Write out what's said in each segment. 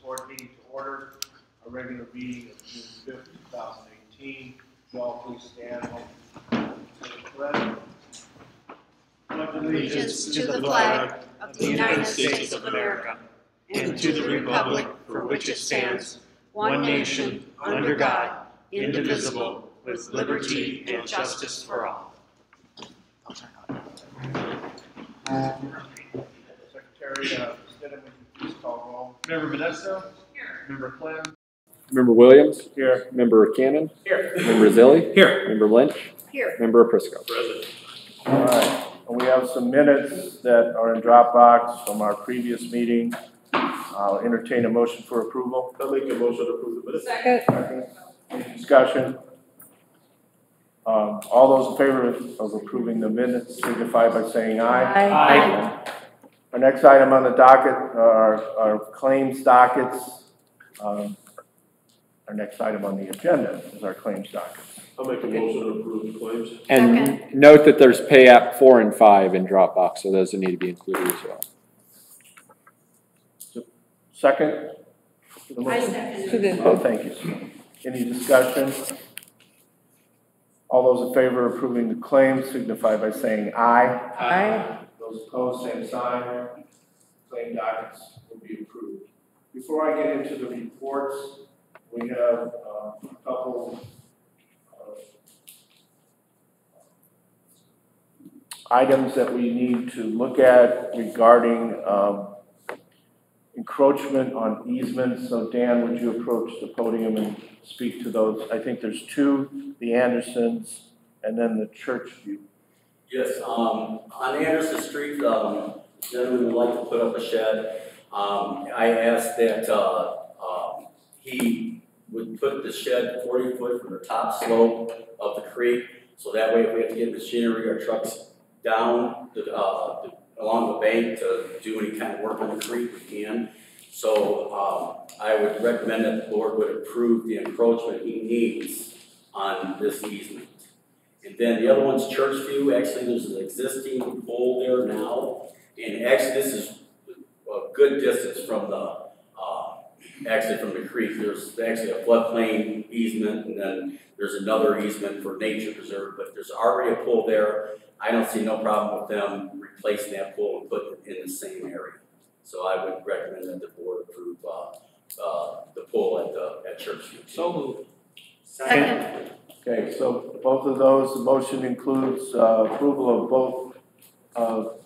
Court meeting to order, a regular meeting of June 5th, 2018. Would you all please stand to the pledge. Allegiance to the flag of the United States of America and to the republic for which it stands, one nation, under God, indivisible, with liberty and justice for all. Secretary Stidham, would you please call roll? Member Modesto? Here. Member Clem? Member Williams? Here. Member Cannon? Here. Member Zilli? Here. Member Lynch? Here. Member Prisco? Present. All right. And we have some minutes that are in Dropbox from our previous meeting. I'll entertain a motion for approval. I'll make a motion to approve the minutes. Second. Any discussion? All those in favor of approving the minutes signify by saying aye. Aye. Our next item on the docket are our claims dockets. Our next item on the agenda is our claims dockets. I'll make a motion to approve the claims. And note that there's pay app 4 and 5 in Dropbox, so those need to be included as well. Second? I second. Oh, thank you. Any discussion? All those in favor of approving the claims signify by saying aye. Aye. Those opposed, same sign. Claim dockets will be approved. Before I get into the reports, we have a couple items that we need to look at regarding encroachment on easements. So Dan, would you approach the podium and speak to those? I think there's two, the Andersons and then the Church View. Yes, on Anderson Street, gentleman would like to put up a shed. I asked that he would put the shed 40 foot from the top slope of the creek, so that way if we have to get machinery or trucks down along the bank to do any kind of work on the creek, we can. So I would recommend that the board would approve the encroachment he needs on this easement. And then the other one's Church View. Actually, there's an existing pole there now, and actually this is a good distance from the from the creek. There's actually a floodplain easement, and then there's another easement for nature preserve. But there's already a pole there. I don't see no problem with them replacing that pole and putting it in the same area. So I would recommend that the board approve the pole at Church View. So moved. Second. Okay, so both of those, the motion includes approval of both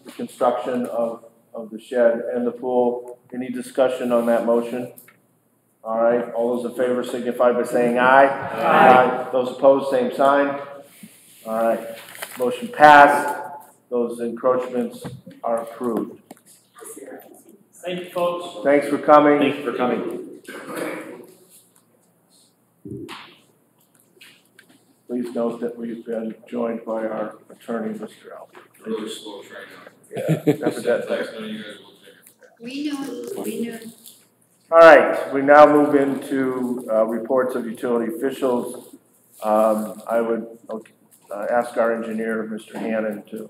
the construction of the shed and the pool. Any discussion on that motion? All right, all those in favor signify by saying aye. Aye. Those opposed, same sign. All right, motion passed. Those encroachments are approved. Thank you, folks. Thanks for coming. Thank you for coming. Please note that we've been joined by our attorney, Mr. Albert. Really slow train on. Yeah, never that there. We knew. All right, we now move into reports of utility officials. I would ask our engineer, Mr. Hannon, to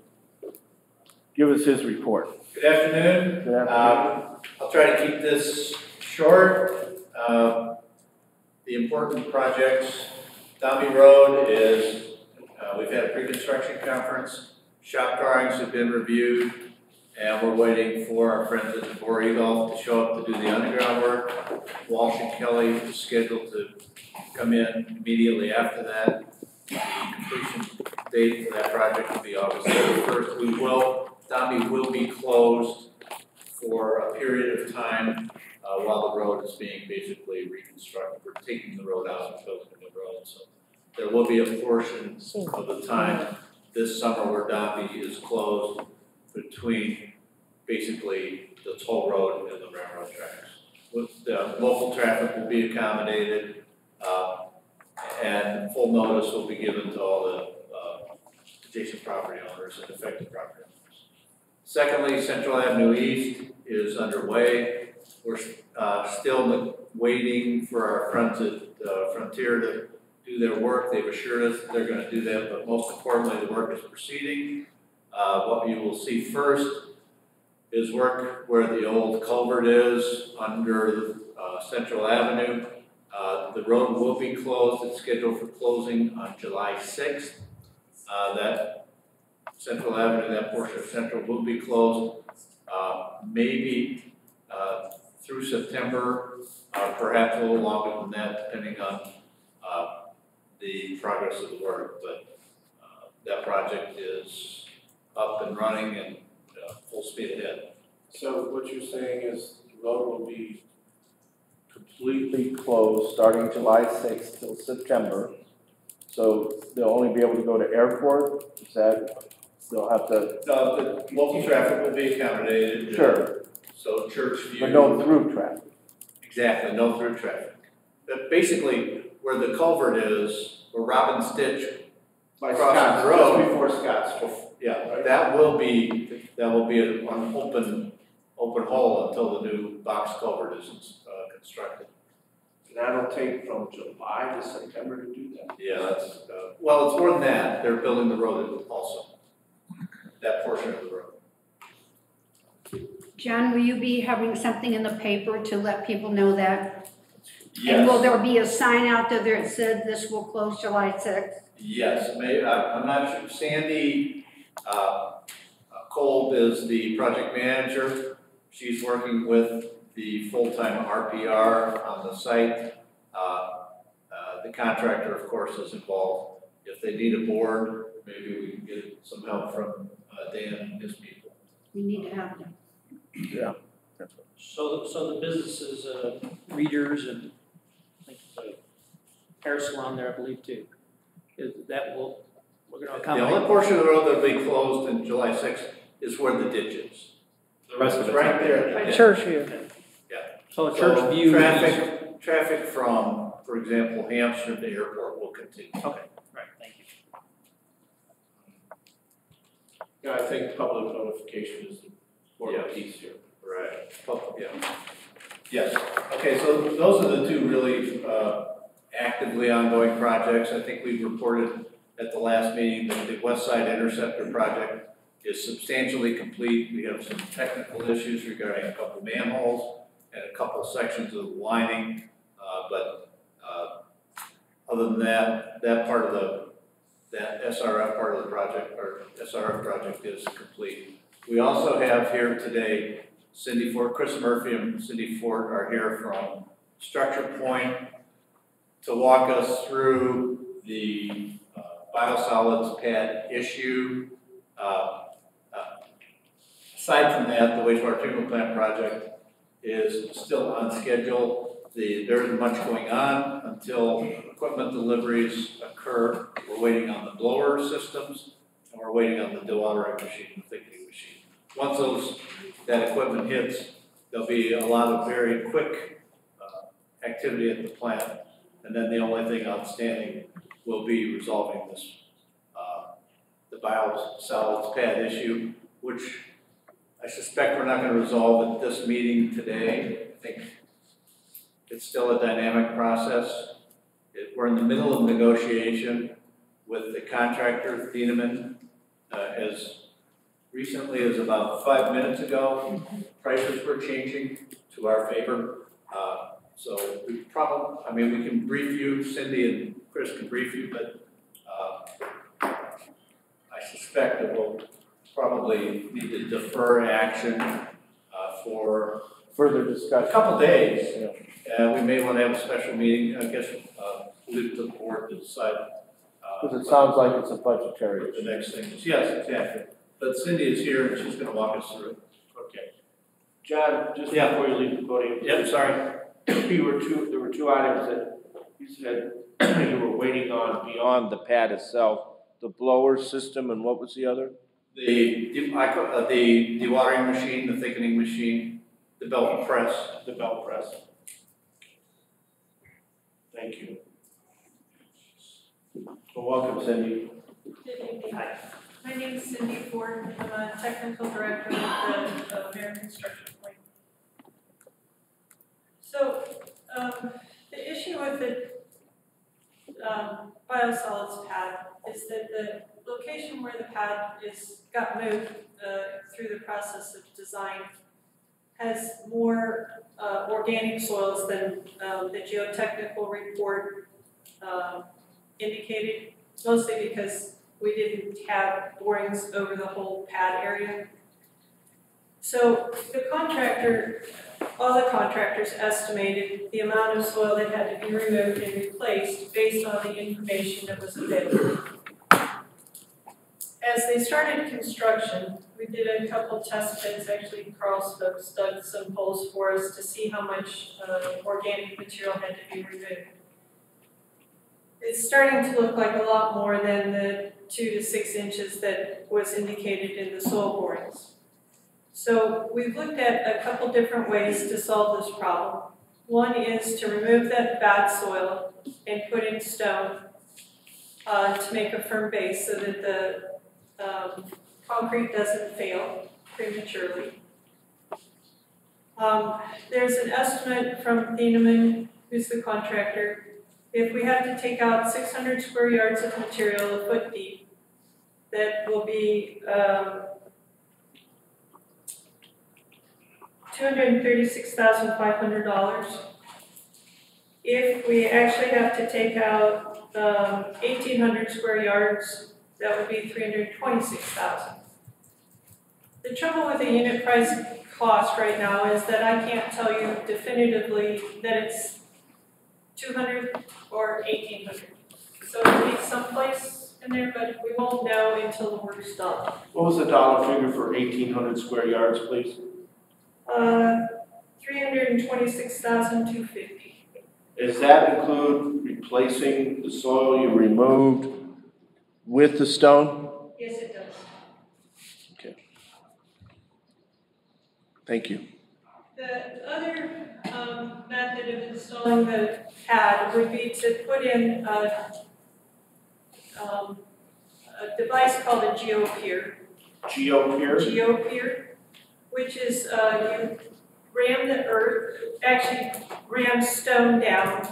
give us his report. Good afternoon. Good afternoon. I'll try to keep this short. The important projects, Dombey Road is, we've had a pre-construction conference. Shop drawings have been reviewed, and we're waiting for our friends at the Boer Eagle to show up to do the underground work. Walsh and Kelly is scheduled to come in immediately after that. The completion date for that project will be August 31st. Dombey will be closed for a period of time while the road is being basically reconstructed. We're taking the road out and building a new road. So there will be a portion of the time this summer where Dombey is closed between basically the toll road and the railroad tracks. With the local traffic will be accommodated, and full notice will be given to all the adjacent property owners and affected property owners. Secondly, Central Avenue East is underway. We're still waiting for our friends at Frontier to do their work. They've assured us that they're going to do that, but most importantly, the work is proceeding. What you will see first is work where the old culvert is under Central Avenue. The road will be closed. It's scheduled for closing on July 6th. That Central Avenue, that portion of Central will be closed maybe through September, perhaps a little longer than that, depending on the progress of the work. But that project is up and running and full speed ahead. So what you're saying is the road will be completely closed starting July 6th till September. So they'll only be able to go to airport, is that, they'll have to, The local traffic will be accommodated. sure, So Church View. but no through traffic. Exactly, no through traffic. But basically, where the culvert is, where Robin Stitch By crosses Scott's, the road. just before Scott's. Yeah, that will be an open hole until the new box culvert is constructed. And that'll take from July to September to do that? Yeah, that's, well, it's more than that, they're building the road also, that portion of the road. John, will you be having something in the paper to let people know that? And will there be a sign out there that said this will close July 6th? Yes, I'm not sure, Sandy Kolb is the project manager. She's working with the full-time RPR on the site. The contractor, of course, is involved. If they need a board, maybe we can get some help from Dan and his people. We need to have them. Yeah. So the businesses, Readers and I think the hair salon there, I believe too. We're gonna The accommodate. only portion of the road that'll be closed in July 6th is where the ditch is. The rest of it's right there. By Church View. Yeah. So Church View. Traffic from, for example, Hampshire to the airport will continue. Okay, right, thank you. Yeah, I think public notification is the important Yes. piece here. Right. Yeah. Yes. Okay, so those are the two really actively ongoing projects. I think we reported at the last meeting that the West Side Interceptor project is substantially complete. We have some technical issues regarding a couple manholes and a couple sections of lining, but other than that, that SRF part of the project, or SRF project, is complete. We also have here today Cindy Ford, Chris Murphy and Cindy Ford are here from Structure Point to walk us through the biosolids pad issue. Aside from that, the wastewater treatment plant project is still on schedule. There isn't much going on until equipment deliveries occur. We're waiting on the blower systems and we're waiting on the dewatering machine, the thickening machine. Once that equipment hits, there'll be a lot of very quick activity at the plant. And then the only thing outstanding will be resolving this, the biosolids pad issue, which I suspect we're not going to resolve at this meeting today. I think it's still a dynamic process. We're in the middle of negotiation with the contractor, Thienemann, as recently as about 5 minutes ago. Prices were changing to our favor. So we we can brief you, Cindy and Chris can brief you, but I suspect that we'll probably need to defer action for Further a discussion. couple days. We may want to have a special meeting, I guess, leave it to the board to decide. Because it sounds like it's a budgetary What the issue. next thing is. Yes, exactly. But Cindy is here and she's going to walk us through it. Okay. John, just Yeah. before you leave the podium. Yep, sorry. There were two items that you said you were waiting on Beyond the pad itself, the blower system, and what was the other? The dewatering machine, the thickening machine, the belt press. the belt press. Thank you. Well, welcome, Cindy. Hi, my name is Cindy Ford. I'm a technical director with the American Construction Point. So, the issue with the biosolids pad is that the location where the pad got moved through the process of design has more organic soils than the geotechnical report indicated, mostly because we didn't have borings over the whole pad area. So the contractor, all the contractors estimated the amount of soil that had to be removed and replaced based on the information that was available. As they started construction, we did a couple test pits. Actually, Carl Stokes dug some holes for us to see how much organic material had to be removed. It's starting to look like a lot more than the 2 to 6 inches that was indicated in the soil borings. So we've looked at a couple different ways to solve this problem. One is to remove that bad soil and put in stone to make a firm base so that the concrete doesn't fail prematurely. There's an estimate from Thienemann, who's the contractor. If we have to take out 600 square yards of material a foot deep, that will be $236,500. If we actually have to take out 1,800 square yards, that would be $326,000. The trouble with the unit price cost right now is that I can't tell you definitively that it's 200 or 1,800. So it'll be someplace in there, but we won't know until the work's done. What was the dollar figure for 1,800 square yards, please? 326,250. Does that include replacing the soil you removed with the stone? Yes, it does. Okay. Thank you. The other method of installing the pad would be to put in a device called a GeoPier. GeoPier, which is you ram the earth, actually ram stone down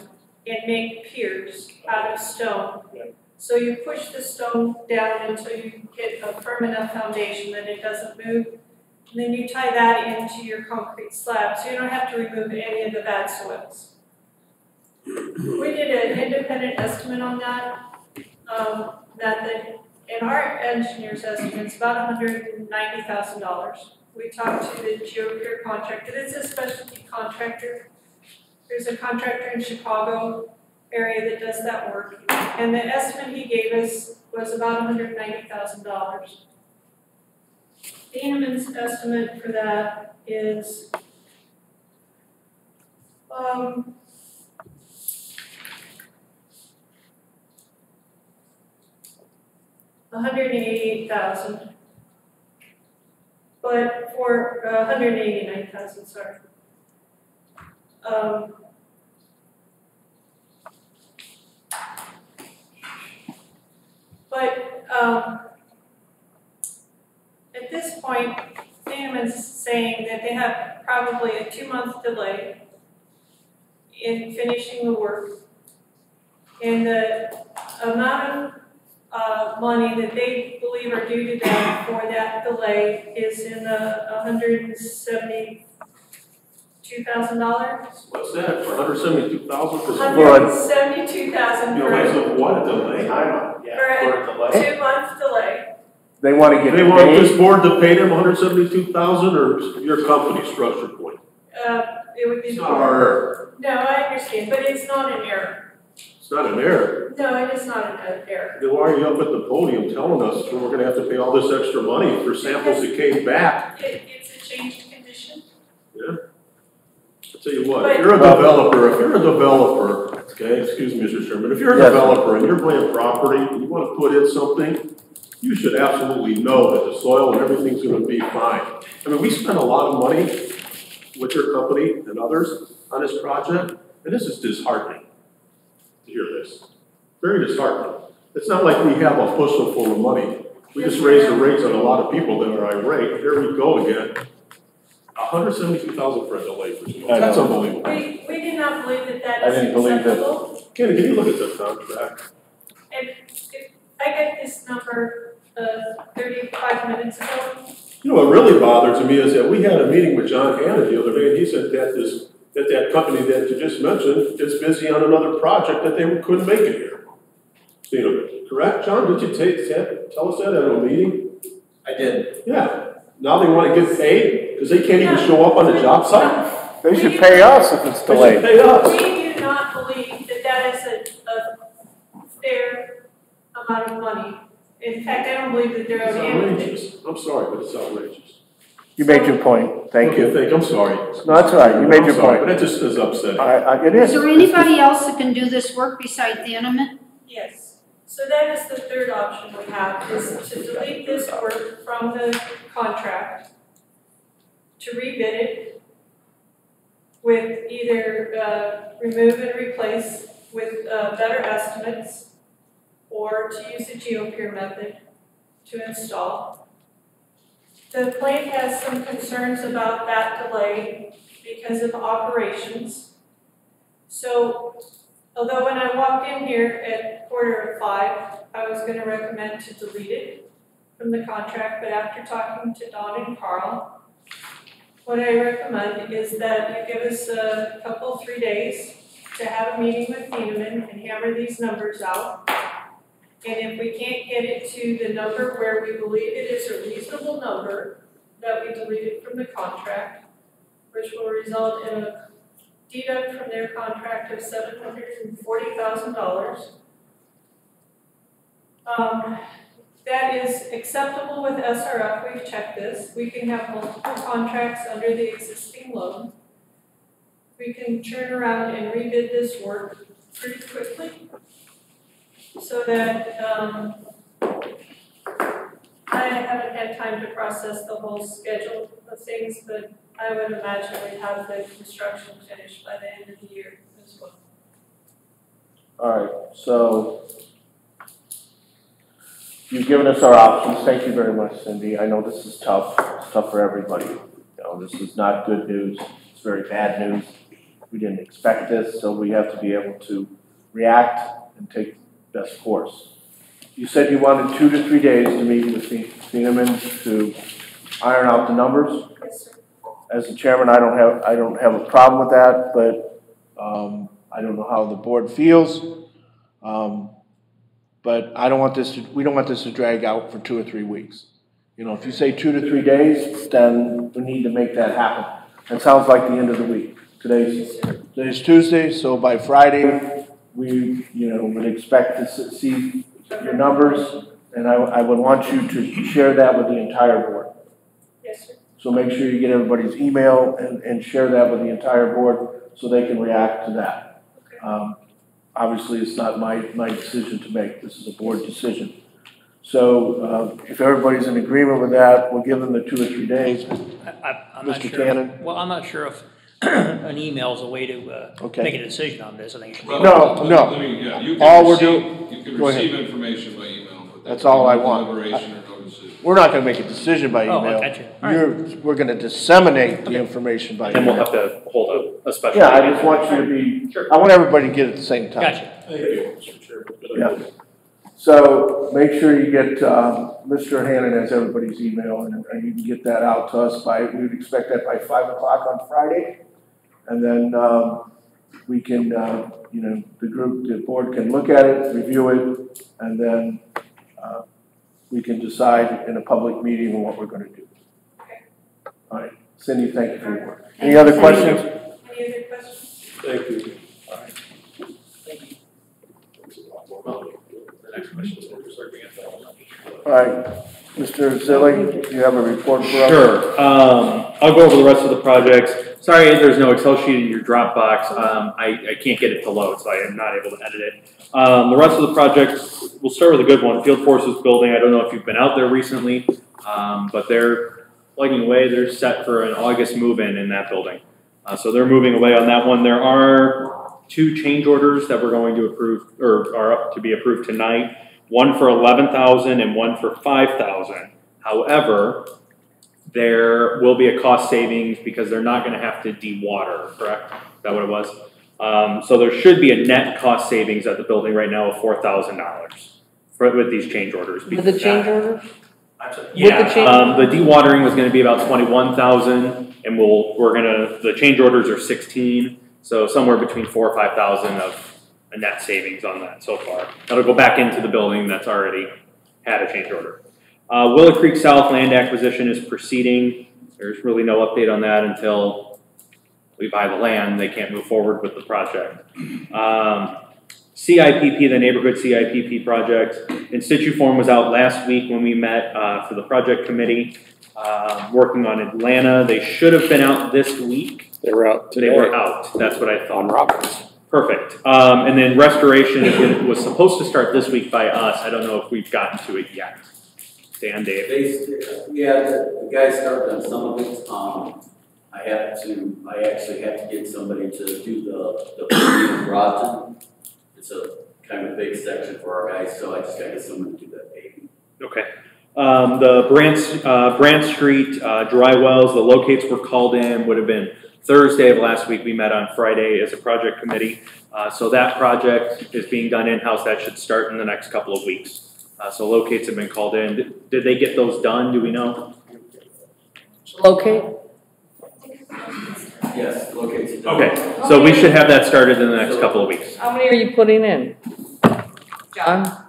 and make piers out of stone. Okay. So you push the stone down until you get a firm enough foundation that it doesn't move. And then you tie that into your concrete slab, so you don't have to remove any of the bad soils. We did an independent estimate on that method, and our engineer's estimate is about $190,000. We talked to the GeoPier contractor. It's a specialty contractor. There's a contractor in Chicago area that does that work, and the estimate he gave us was about $190,000. Thienemann's estimate for that is $188,000, but for $189,000, sorry. At this point, Thienemann's saying that they have probably a 2-month delay in finishing the work, and the amount of money that they believe are due to them for that delay is in the $172,000. What's that, for 172,000 for $172,000 delays of what, delay? for a 2-month delay. They want to get They want paid. this board to pay them 172,000 or your company structure point? It would be. It's not our error. No, I understand, but it's not an error. It's not an error. No, it is not an error. Then why are you up at the podium telling us that we're gonna have to pay all this extra money for samples that came back? It's a change in condition. Yeah. I'll tell you what, if you're a developer, okay, excuse me, Mr. Chairman, if you're a Yes. developer and you're buying property and you wanna put in something, you should absolutely know that the soil and everything's gonna be fine. I mean, we spent a lot of money with your company and others on this project, and this is disheartening to hear this. Very disheartening. It's not like we have a bushel full of money. We just raised the rates on a lot of people that are irate. Here we go again. 172,000 for a delay for you. That's unbelievable. We did not believe that I that is didn't believe that. acceptable. Can you look at the contract? And if I get this number 35 minutes ago. You know, what really bothers me is that we had a meeting with John Hanna the other day, and he said that that company that you just mentioned is busy on another project that they couldn't make it here. You know, correct, John? Did you tell us that at a meeting? I did. Yeah. Now they want to get paid because they can't even show up on the job site. They should pay us if it's They should delayed. pay us. We do not believe that that is a fair amount of money. In fact, I don't believe that they're It's owed anything. outrageous. I'm sorry, but it's outrageous. You made your point, thank you. Okay, I'm sorry. No, that's all right, you made your I'm sorry, point. But it just is upsetting. It is. Is there anybody else that can do this work besides the intimate? Yes. So that is the third option we have, is to delete this work from the contract, to rebid it with either remove and replace with better estimates, or to use the GeoPeer method to install. The plant has some concerns about that delay because of operations. So, although when I walked in here at 4:45, I was going to recommend to delete it from the contract, but after talking to Don and Carl, what I recommend is that you give us a couple, 3 days to have a meeting with Thieneman and hammer these numbers out. And if we can't get it to the number where we believe it is a reasonable number, that we delete it from the contract, which will result in a deduct from their contract of $740,000. That is acceptable with SRF, we've checked this. We can have multiple contracts under the existing loan. We can turn around and rebid this work pretty quickly, so that I haven't had time to process the whole schedule of things, but I would imagine we'd have the construction finished by the end of the year as well. All right, so you've given us our options. Thank you very much, Cindy. I know this is tough. It's tough for everybody. You know, this is not good news. It's very bad news. We didn't expect this, so we have to be able to react and take best course. You said you wanted 2 to 3 days to meet with the Thieneman to iron out the numbers. Yes, sir. As the chairman, I don't have a problem with that, but I don't know how the board feels. But I don't want we don't want this to drag out for 2 or 3 weeks. You know, if you say 2 to 3 days, then we need to make that happen. It sounds like the end of the week. Today's Tuesday, so by Friday, we, would expect to see your numbers, and I would want you to share that with the entire board. Yes, sir. So make sure you get everybody's email and share that with the entire board so they can react to that. Okay. Obviously, it's not my decision to make. This is a board decision. So if everybody's in agreement with that, we'll give them the 2 or 3 days. I'm not Mr. sure. Cannon? Well, I'm not sure if an email is a way to Okay. make a decision on this. I think it should be. No. You All we're can doing- you can go ahead. receive information by email, but That's all I no want. deliberation or no decision. We're not going to make a decision by Oh, email. I got you. All right. We're going to disseminate the information by And we'll email. have to hold a special. Yeah, I meeting. just want you to be, Sure. I want everybody to get it at the same time. Gotcha. Thank you, Mr. Chairman. Good Yeah. idea. So make sure you get, Mr. Hannon has everybody's email, and you can get that out to us we would expect that by 5 o'clock on Friday. And then we can, the board can look at it, review it, and then we can decide in a public meeting on what we're going to do. Okay. All right, Cindy, thank you for your work. Any other questions? Any other questions? Thank you. The next question is we're serving it. All right, Mr. Zilli, do you have a report for us? Sure. I'll go over the rest of the projects. Sorry, there's no Excel sheet in your Dropbox. I can't get it to load, so I am not able to edit it. The rest of the projects, we'll start with a good one. Field Forces building. I don't know if you've been out there recently, but they're plugging away. They're set for an August move-in in that building. So they're moving away on that one. There are 2 change orders that we're going to approve, or are up to be approved tonight. One for $11,000 and one for $5,000. However, there will be a cost savings because they're not going to have to de-water, correct? Is that what it was? So there should be a net cost savings at the building right now of $4,000. with these change orders. With the change order? I'm sorry. With the Yeah, change- the dewatering was gonna be about 21,000, and the change orders are 16, so somewhere between 4,000 or 5,000 of a net savings on that so far. That'll go back into the building that's already had a change order. Willow Creek South land acquisition is proceeding. There's really no update on that until we buy the land. They can't move forward with the project. CIPP, the neighborhood CIPP project, in situ form was out last week when we met for the project committee, working on Atlanta. They should have been out this week. They were out today. They were out. That's what I thought. On Roberts. Perfect. And then restoration was supposed to start this week by us. I don't know if we've gotten to it yet. Dan, Dave. The guys started on some of it. I actually have to get somebody to do the paving in Groton. It's a kind of big section for our guys, so I just gotta get someone to do that paving. Okay. The Brant Street dry wells, the locates were called in, would have been Thursday of last week. We met on Friday as a project committee. So that project is being done in-house. That should start in the next couple of weeks. So locates have been called in. Did they get those done? Do we know? Locate? Yes, locates. Done. Okay, so we should have that started in the next couple of weeks. How many are you putting in? John?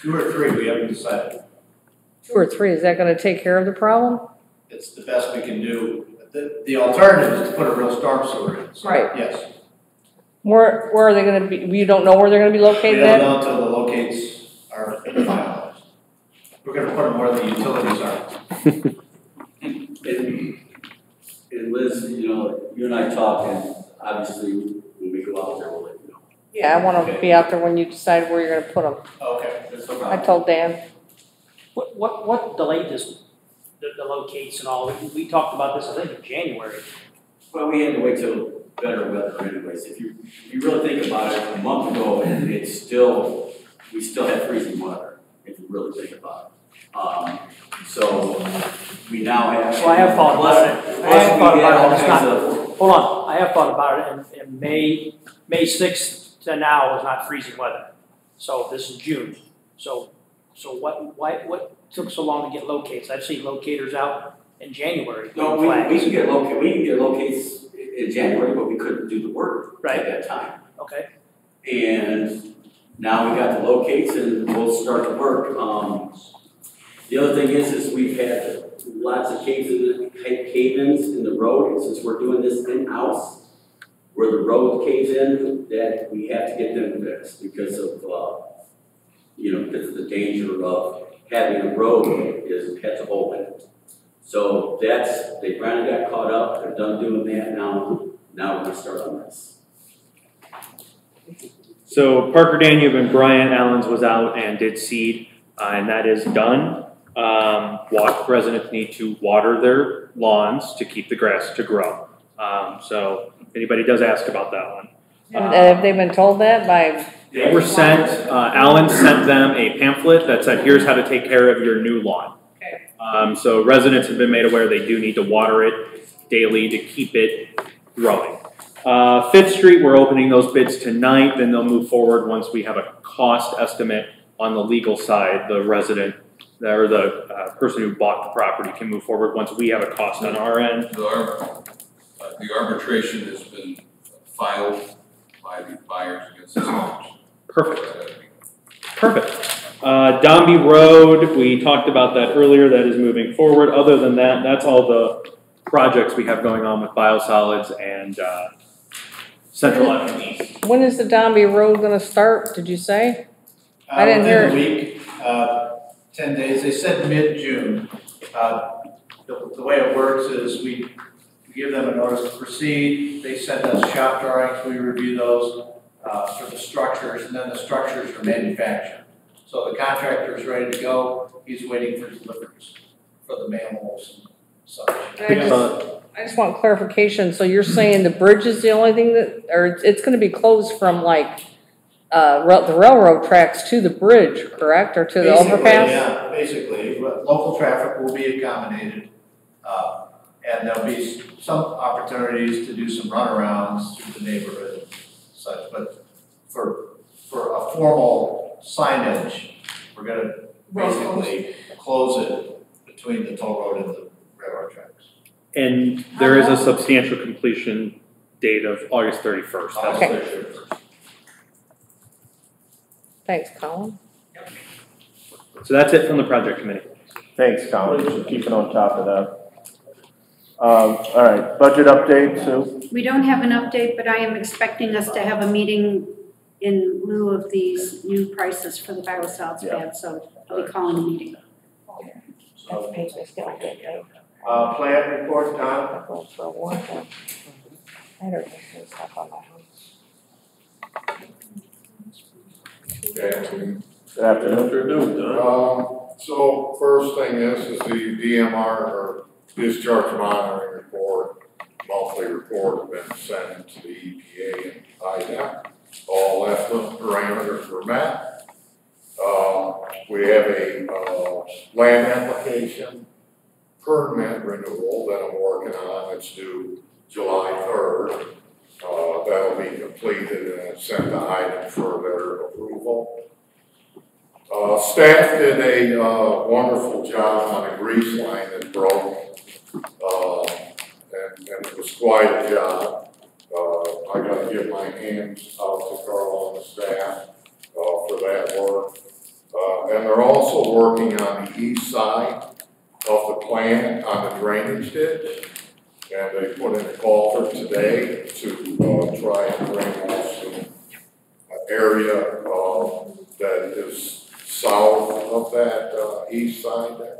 2 or 3, we haven't decided. 2 or 3, is that gonna take care of the problem? It's the best we can do. The alternative is to put a real storm sewer in. So, Right. yes. Where are they gonna be, you don't know where they're gonna be We located don't at? know until the locates are finalized. We're gonna put them where the utilities are. And Liz, you and I talk, and obviously when we go out there, we'll let you know. Yeah, I wanna be out there when you decide where you're gonna put them. Okay, that's no I problem. told Dan. What delayed this, the locates and all? We talked about this, I think, in January. Well, we had to wait till better weather anyways. If you really think about it, a month ago, we still had freezing weather, if you really think about it. So we now have. Well, I have thought about it. I have thought about it, it's not, hold on, I have thought about it, and May 6th to now is not freezing weather. So this is June. So what took so long to get locates? I've seen locators out in January. No, we can get locates in January, but we couldn't do the work Right. at that time. Okay. And now we got the locates and we'll start the work. The other thing is we've had lots of cave-ins in the road, and since we're doing this in-house, where the road caves in, that we have to get them fixed because of, because of the danger of having a road has a hole in it. So they finally got caught up, they're done doing that now we're gonna start on this. So Parker Danup and Brian Allens was out and did seed, and that is done. Residents need to water their lawns to keep the grass to grow. So if anybody does ask about that one. Have they been told that by? They were sent, Allen sent them a pamphlet that said, here's how to take care of your new lawn. Okay. So residents have been made aware they do need to water it daily to keep it growing. 5th Street, we're opening those bids tonight, then they'll move forward once we have a cost estimate on the legal side. The resident, or the person who bought the property can move forward once we have a cost on our end. The arbitration has been filed by the buyers against the sellers. Perfect. Perfect. Dombey Road, we talked about that earlier, that is moving forward. Other than that, that's all the projects we have going on with biosolids and Central Avenue East. When is the Dombey Road gonna start, did you say? I didn't hear Within a week, 10 days, they said mid-June. The way it works is we give them a notice to proceed, they send us shop drawings, we review those for the structures, and then the structures are manufactured. So the contractor is ready to go, he's waiting for deliveries for the manholes and such. I just want clarification, so you're saying the bridge is the only thing that, or it's gonna be closed from like, the railroad tracks to the bridge, correct, or to the overpass? Yeah, basically, but local traffic will be accommodated. And there'll be some opportunities to do some runarounds through the neighborhood and such, but for a formal signage, we're gonna basically close it between the toll road and the railroad tracks. And there is a substantial completion date of August 31st. That's August it. 31st. Thanks, Colin. So that's it from the project committee. Thanks, Colin, for keeping on top of that. All right, budget update, Sue? We don't have an update, but I am expecting us to have a meeting in lieu of these new prices for the biosolids pad, so I'll be calling a meeting. That's paper still good, right? Plant report, Don? For one thing. I don't know stuff on my house. Okay. Good afternoon. So first thing is the DMR or discharge monitoring report, monthly report has been sent to the EPA and IDEM. All effluent parameters were met. We have a land application permit renewal that I'm working on. It's due July 3rd. That'll be completed and sent to IDEM for their approval. Staff did a wonderful job on a grease line that broke, and it was quite a job. I gotta give my hands out to Carl and the staff for that work. And they're also working on the east side of the plant on the drainage ditch. And they put in a culvert today to try and drain off some area that is south of that east side there,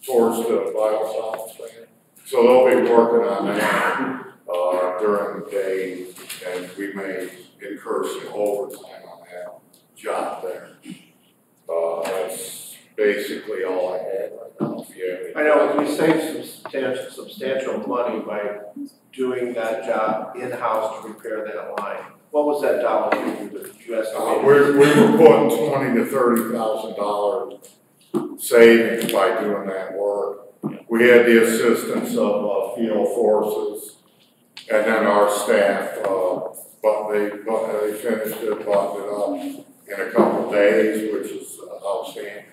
towards the biosolids plant. So they'll be working on that during the day, and we may incur some overtime on that job there. That's basically all I had right now. If you have any I know, we saved substantial money by doing that job in-house to repair that line. What was that dollar figure that you estimated? we were putting $20,000 to $30,000 savings by doing that work. We had the assistance of field forces and then our staff, but they finished it, buttoned it up in a couple of days, which is outstanding.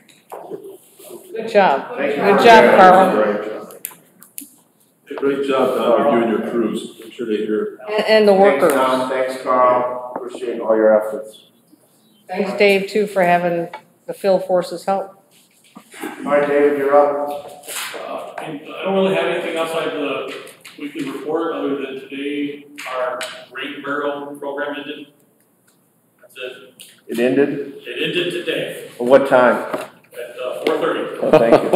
Good job. Thank you. Good job, Carl. Great job. Great job, Don, you and your crews. I'm sure they hear. And the workers. Thanks, Don. Thanks, Carl. Appreciate all your efforts. Thanks, Dave, too, for having the field forces help. All right, David, you're up. I don't really have anything outside the weekly report, other than today, our rate barrel program ended. That's it. It ended? It ended today At what time? at 4:30. Oh, thank you.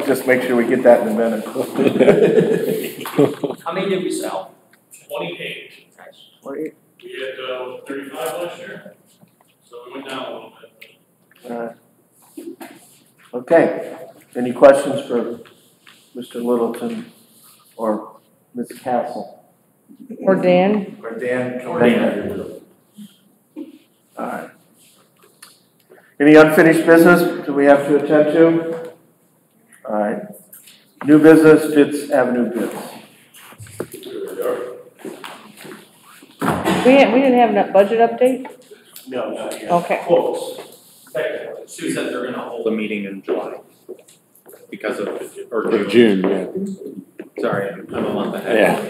Just make sure we get that in a minute. How many did we sell? 28. We had 35 last year, so we went down a little bit. Okay. Any questions for Mr. Littleton or Ms. Castle? Or Dan? Or Dan? Or Dan. All right. Any unfinished business do we have to attend to? All right. New business, Fitz Avenue bids. We didn't have a budget update? No, not yet. Okay. Close. Sue said they're gonna hold a meeting in July because of, or June, yeah. Sorry, I'm a month ahead. Yeah.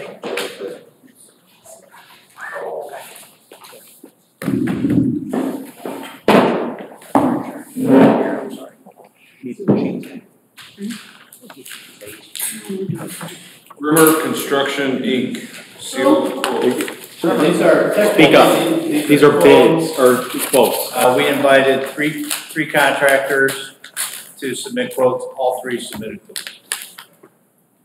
River Construction Inc. Sealed quote. These are. Speak up. These are bids or quotes. We invited three contractors to submit quotes, all three submitted quotes.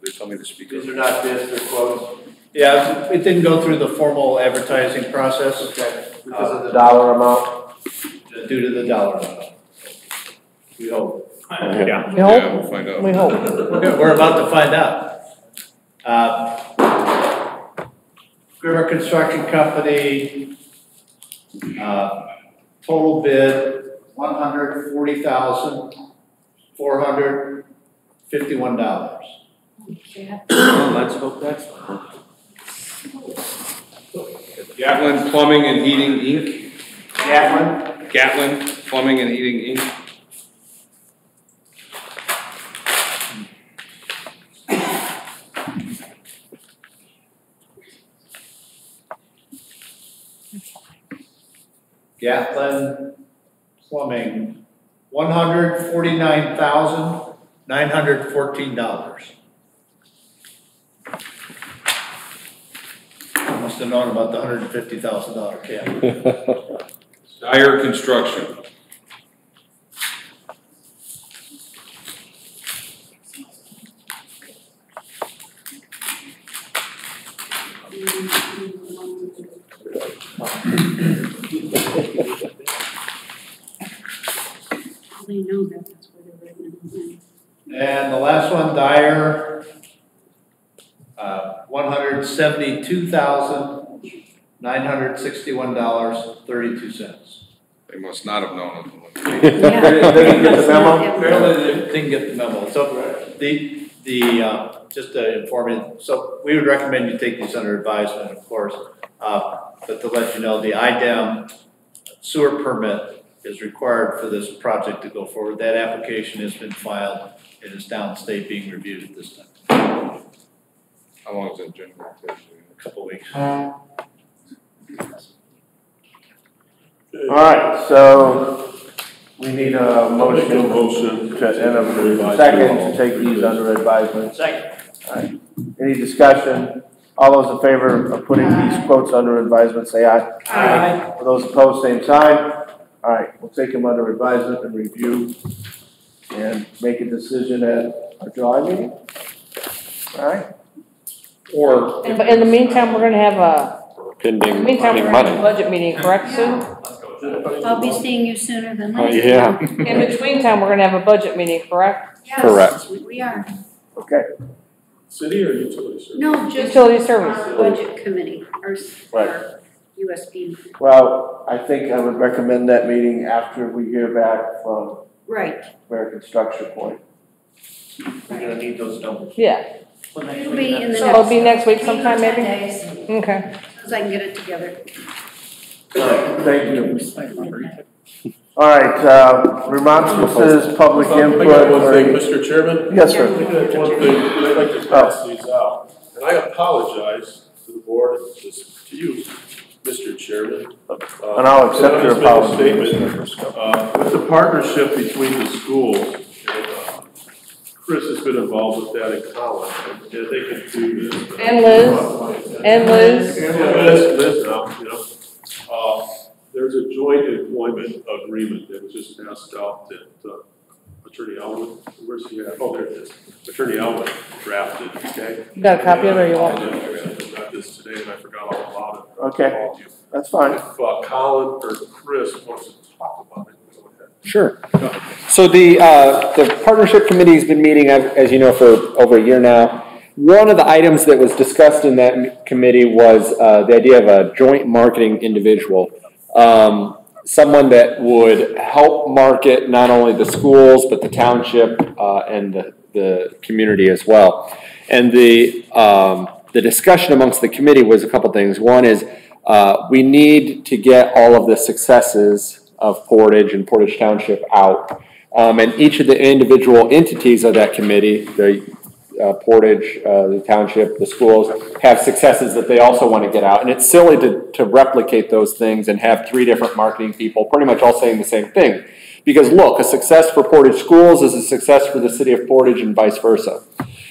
They tell me to speak These up. are not bids, they're quotes. Yeah, it didn't go through the formal advertising process. Okay. Because of the dollar amount. Due to the dollar amount. We hope. Yeah. We hope. Yeah, we'll find out. We hope. We're about to find out. River Construction Company, total bid, $140,451. Let's hope that's. Gatlin Plumbing and Heating Inc. Gatlin? Gatlin Plumbing and Heating Inc. Gatlin Plumbing, $149,914. I must have known about the $150,000 cap. Dyer Construction. They know that that's where they're written. And the last one, Dyer, $172,961.32. They must not have known it. They didn't get the memo? Apparently they didn't get the memo. So just to inform you, so we would recommend you take these under advisement, of course. But to let you know, the IDEM sewer permit is required for this project to go forward. That application has been filed. It is downstate being reviewed at this time. How long is that generally take? A couple of weeks. All right, so we need a motion to, and a second to take these under advisement. Second. All right, any discussion? All those in favor of putting these quotes under advisement, say aye. Aye. For those opposed, same sign. All right, we'll take them under advisement and review and make a decision at our July meeting. All right. Or But in the meantime, we're gonna have a, Pending a budget meeting, correct, Sue? I'll be seeing you sooner than Oh, later. yeah. In between time, we're gonna have a budget meeting, correct? Yes, Correct. we are. Okay. City or utility service? No, just Utility service. our budget committee, our Right. USB. Well, I think I would recommend that meeting after we hear back from Right. American Structure Point. We're gonna need those numbers. Yeah. It'll be in the So it'll be next week 8 to sometime, 10 maybe? days, Okay. so I can get it together. All right, thank you. All right, remonstrances, public I got input. one thing, Mr. Chairman. Yes, sir. I got one thing, and I'd like to pass these out. And I apologize to the board, and just to you, Mr. Chairman. And I'll accept your apology. With the partnership between the schools, and Chris has been involved with that in Collins, and they can do this. And Liz. And Liz. Liz now, you know. There's a joint employment agreement that was just passed out that Attorney Elwood, where's he at? Oh, there it is. Attorney Elwood drafted, okay? You got a copy of it, or you want? I got this today and I forgot all about it. Okay, that's fine. If Colin or Chris wants to talk about it, go ahead. Sure. So the partnership committee's been meeting, as you know, for over a year now. One of the items that was discussed in that committee was the idea of a joint marketing individual. Someone that would help market not only the schools, but the township and the community as well. And the discussion amongst the committee was a couple things. One is we need to get all of the successes of Portage and Portage Township out. And each of the individual entities of that committee, the Portage, the township, the schools, have successes that they also want to get out. And it's silly to replicate those things and have three different marketing people pretty much all saying the same thing. Because look, a success for Portage schools is a success for the city of Portage and vice versa.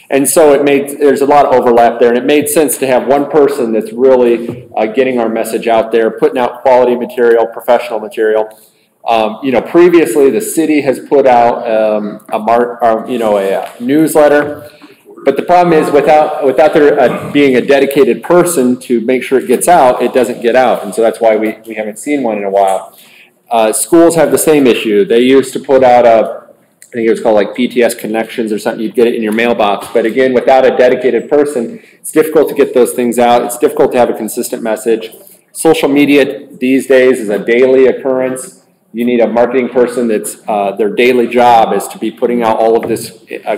And so there's a lot of overlap there, and it made sense to have one person that's really getting our message out there, putting out quality material, professional material. Previously the city has put out a newsletter. But the problem is, without there being a dedicated person to make sure it gets out, it doesn't get out. And so that's why we haven't seen one in a while. Schools have the same issue. They used to put out I think it was called like PTS Connections or something. You'd get it in your mailbox. But again, without a dedicated person, it's difficult to get those things out. It's difficult to have a consistent message. Social media these days is a daily occurrence. You need a marketing person that's their daily job is to be putting out all of this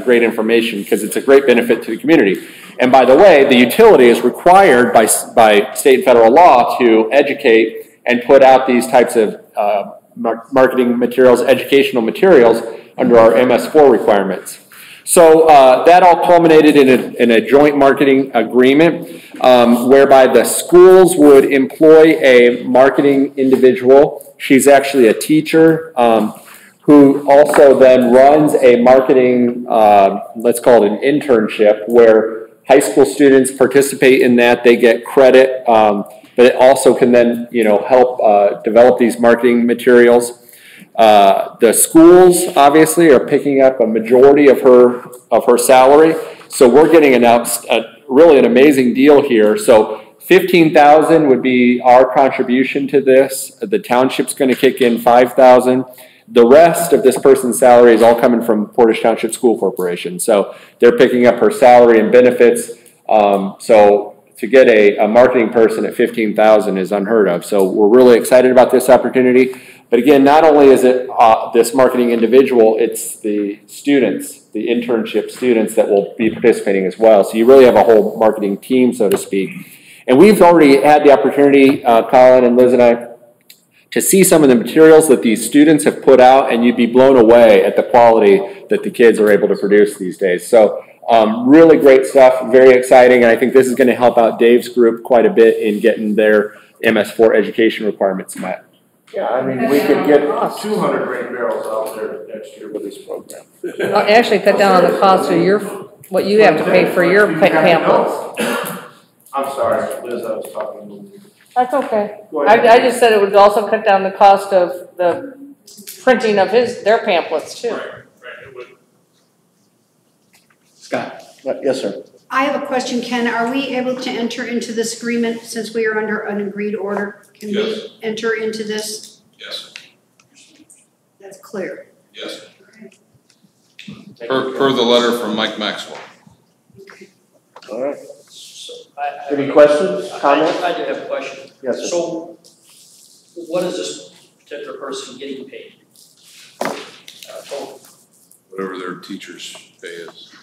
great information because it's a great benefit to the community. And by the way, the utility is required by state and federal law to educate and put out these types of marketing materials, educational materials under our MS4 requirements. So that all culminated in a joint marketing agreement whereby the schools would employ a marketing individual. She's actually a teacher who also then runs a marketing, let's call it an internship, where high school students participate in that. They get credit, but it also can then, help develop these marketing materials. The schools obviously are picking up a majority of her salary, so we're getting really an amazing deal here. So $15,000 would be our contribution to this. The township's going to kick in $5,000. The rest of this person's salary is all coming from Portage Township School Corporation. So they're picking up her salary and benefits. So to get a marketing person at $15,000 is unheard of. So we're really excited about this opportunity. But again, not only is it this marketing individual, it's the students, the internship students that will be participating as well. So you really have a whole marketing team, so to speak. And we've already had the opportunity, Colin and Liz and I, to see some of the materials that these students have put out, and you'd be blown away at the quality that the kids are able to produce these days. So really great stuff, very exciting, and I think this is going to help out Dave's group quite a bit in getting their MS4 education requirements met. Yeah, I mean, we could get 200 grain barrels out there next year with this program. Actually, cut down on the cost of what you have to pay for your pamphlets. I'm sorry, Liz, I was talking. That's okay. I just said it would also cut down the cost of the printing of their pamphlets too. Right, it would. Scott? Yes, sir. I have a question, Ken. Are we able to enter into this agreement since we are under an agreed order? Can we enter into this? Yes. That's clear. Yes. Per the letter from Mike Maxwell. All right. Any questions, comments? I do have a question. Yes, sir. So, what is this particular person getting paid? Whatever their teacher's pay is.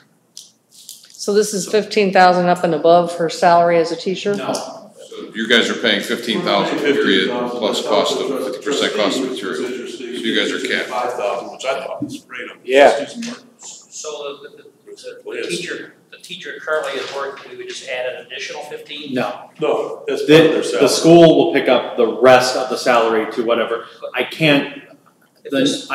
So this is $15,000 up and above her salary as a teacher? No. So you guys are paying $15,000 period plus cost of 50% cost of material. So you guys are capped. $5,000, which I thought was great. Yeah. So the teacher currently is working, we would just add an additional 15? No. No, that's part of their salary. The school will pick up the rest of the salary to whatever. I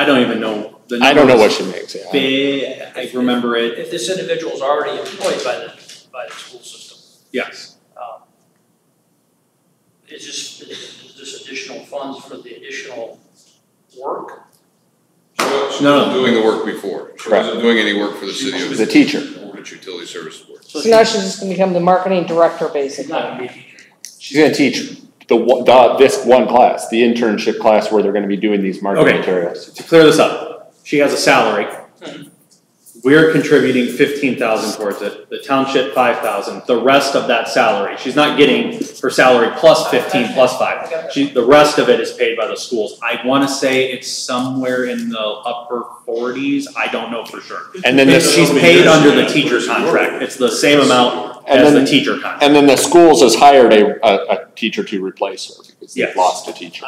don't even know. I don't know what she makes. Yeah. I remember it. If this individual is already employed by the school system, Yes. is this additional funds for the additional work? She wasn't doing the work before. She wasn't doing any work for the city of the teacher. Portage Utility Service Board. So now she's just going to become the marketing director, basically. Not going to be a teacher. She's going to teach this one class, the internship class where they're going to be doing these marketing materials. To clear this up, she has a salary. We're contributing $15,000 towards it. The township $5,000. The rest of that salary, she's not getting her salary plus 15 plus 5. The rest of it is paid by the schools. I want to say it's somewhere in the upper 40s. I don't know for sure. And then she's paid under the teacher contract. It's the same amount as the teacher contract. And then the schools has hired a teacher to replace her because they've lost a teacher.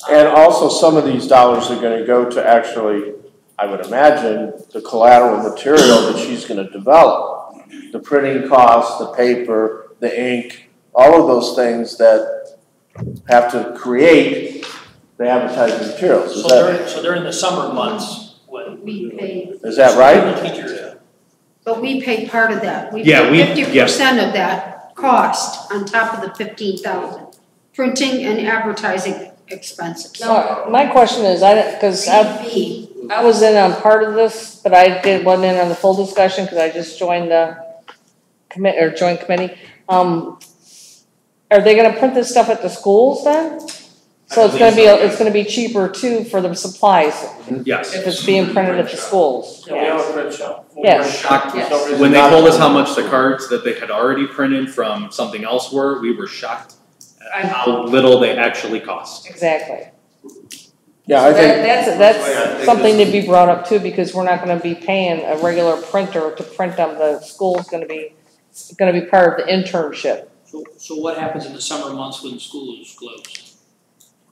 And also, some of these dollars are going to go to actually, I would imagine, the collateral material that she's going to develop. The printing costs, the paper, the ink, all of those things that have to create the advertising materials. So during the summer months, when we pay. Is that right? The teachers. But we pay part of that. We Yeah, pay 50% of that cost on top of the 15,000. Printing and advertising expenses. No, my question is, because I was in on part of this, but wasn't in on the full discussion because I just joined the joint committee. Are they going to print this stuff at the schools then? So it's going to be cheaper too for the supplies. Yes. If it's being printed at the schools. Yeah, we have a print shop. Yes. Yes. When they told us how much the cards that they had already printed from something else were, we were shocked at how little they actually cost. Exactly. Yeah, I think that's something to be brought up too, because we're not going to be paying a regular printer to print them. The school's going to be part of the internship. So what happens in the summer months when the school is closed?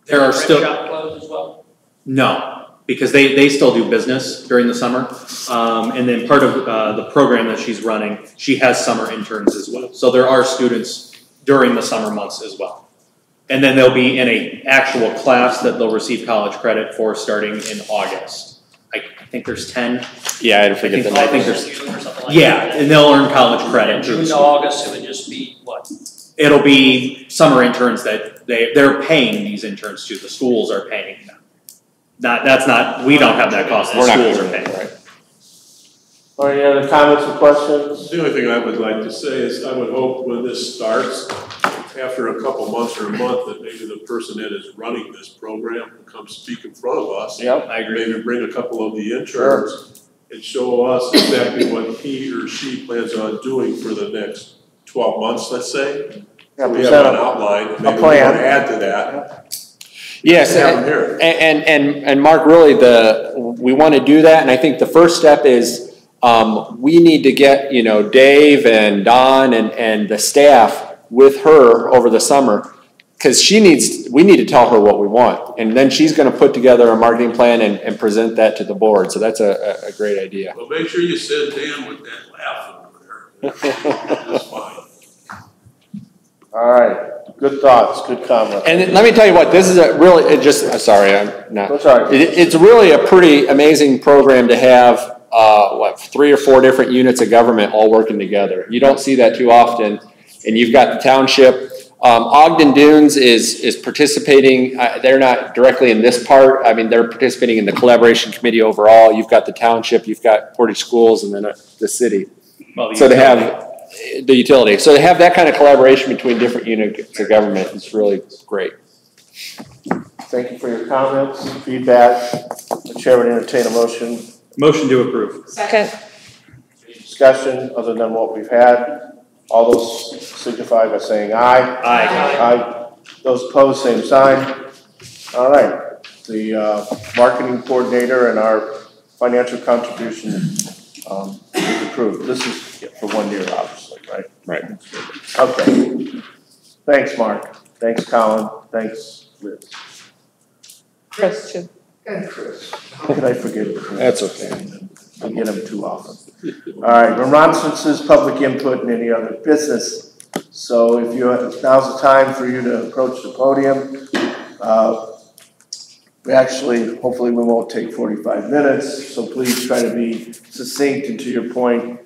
There are Is the still, rep shop closed as well? no, because they still do business during the summer. And then part of the program that she's running, she has summer interns as well. So there are students during the summer months as well. And then they'll be in a actual class that they'll receive college credit for starting in August. I think there's 10. Yeah, I forget the I think name. there's, June or something like yeah, that. and they'll earn college credit. And through June the to school. August, it would just be what? It'll be summer interns that they're paying these interns to. The schools are paying them. We don't have that cost. The We're not schools are doing paying. it, right? Or any other comments or questions? The only thing I would like to say is I would hope when this starts, after a couple months or a month, that maybe the person that is running this program will come speak in front of us. Yep. I agree. Maybe bring a couple of the interns and show us exactly what he or she plans on doing for the next 12 months, let's say. Yeah, We present have an outline, maybe we want plan. to add to that. Yes, Have them here. and Mark, really we want to do that, and I think the first step is we need to get, Dave and Don and the staff with her over the summer, because we need to tell her what we want, and then she's going to put together a marketing plan and present that to the board, so that's a great idea. Well, make sure you send Dan with that laugh over there. That's fine. All right, good thoughts, good comments. And let me tell you what, this is sorry, I'm not. That's all right. It's really a pretty amazing program to have, 3 or 4 different units of government all working together. You don't see that too often, and you've got the township. Ogden Dunes is participating, they're not directly in this part, they're participating in the collaboration committee overall. You've got the township, you've got Portage Schools, and then the city. Well, So to have the utility. So to have that kind of collaboration between different units of government is really great. Thank you for your comments, feedback. The chair would entertain a motion. Motion to approve. Second. Discussion other than what we've had. All those signify by saying aye. Aye. Aye. Those opposed, same sign. All right. The marketing coordinator and our financial contribution is approved. This is for 1 year, obviously, right? Right. Okay. Thanks, Mark. Thanks, Colin. Thanks, Liz. Chris, too. And Chris. How could I forget? That's okay. I get them too often. All right, remonstrances, public input, and any other business. So if now's the time for you to approach the podium. Hopefully we won't take 45 minutes, so please try to be succinct and to your point.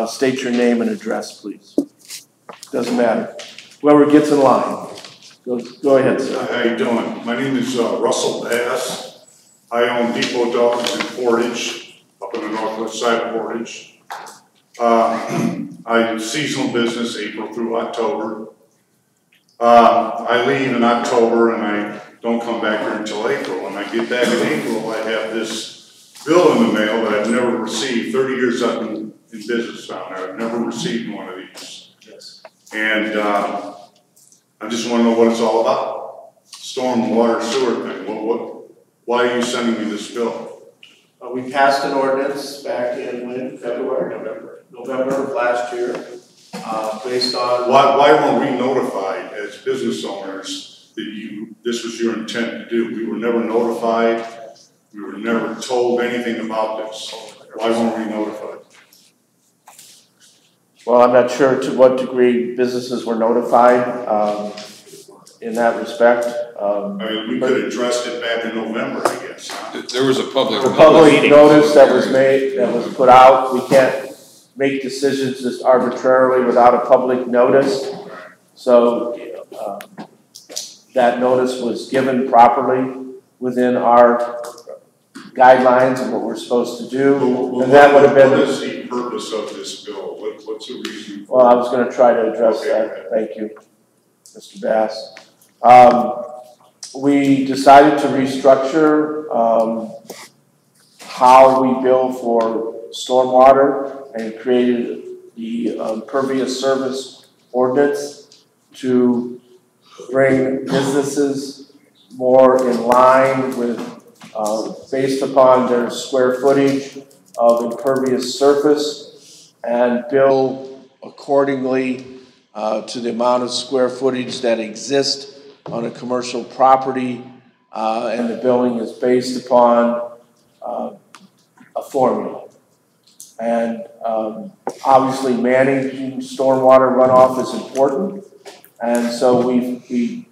State your name and address, please. Doesn't matter. Whoever gets in line. Go ahead, sir. How you doing? My name is Russell Bass. I own Depot Dogs in Portage, up in the northwest side of Portage. I seasonal business, April through October. I leave in October and I don't come back here until April. When I get back in April, I have this bill in the mail that I've never received. 30 years I've been in business down there. I've never received one of these. Yes. And I just want to know what it's all about. Storm, water, sewer thing. Why are you sending me this bill? We passed an ordinance back in February, November of last year, based on. Why weren't we notified as business owners that this was your intent to do? We were never notified. We were never told anything about this. Why weren't we notified? Well, I'm not sure to what degree businesses were notified in that respect. We could have addressed it back in November, I guess. There was a public notice that was made, that was put out. We can't make decisions just arbitrarily without a public notice. So that notice was given properly within our guidelines of what we're supposed to do. And that would have been. What is the purpose of this bill? What's the reason? Well, I was going to try to address that. Thank you, Mr. Bass. We decided to restructure how we bill for stormwater and created the impervious service ordinance to bring businesses more in line with, based upon their square footage of impervious surface, and bill accordingly to the amount of square footage that exists on a commercial property and the billing is based upon a formula. And obviously managing stormwater runoff is important. And so we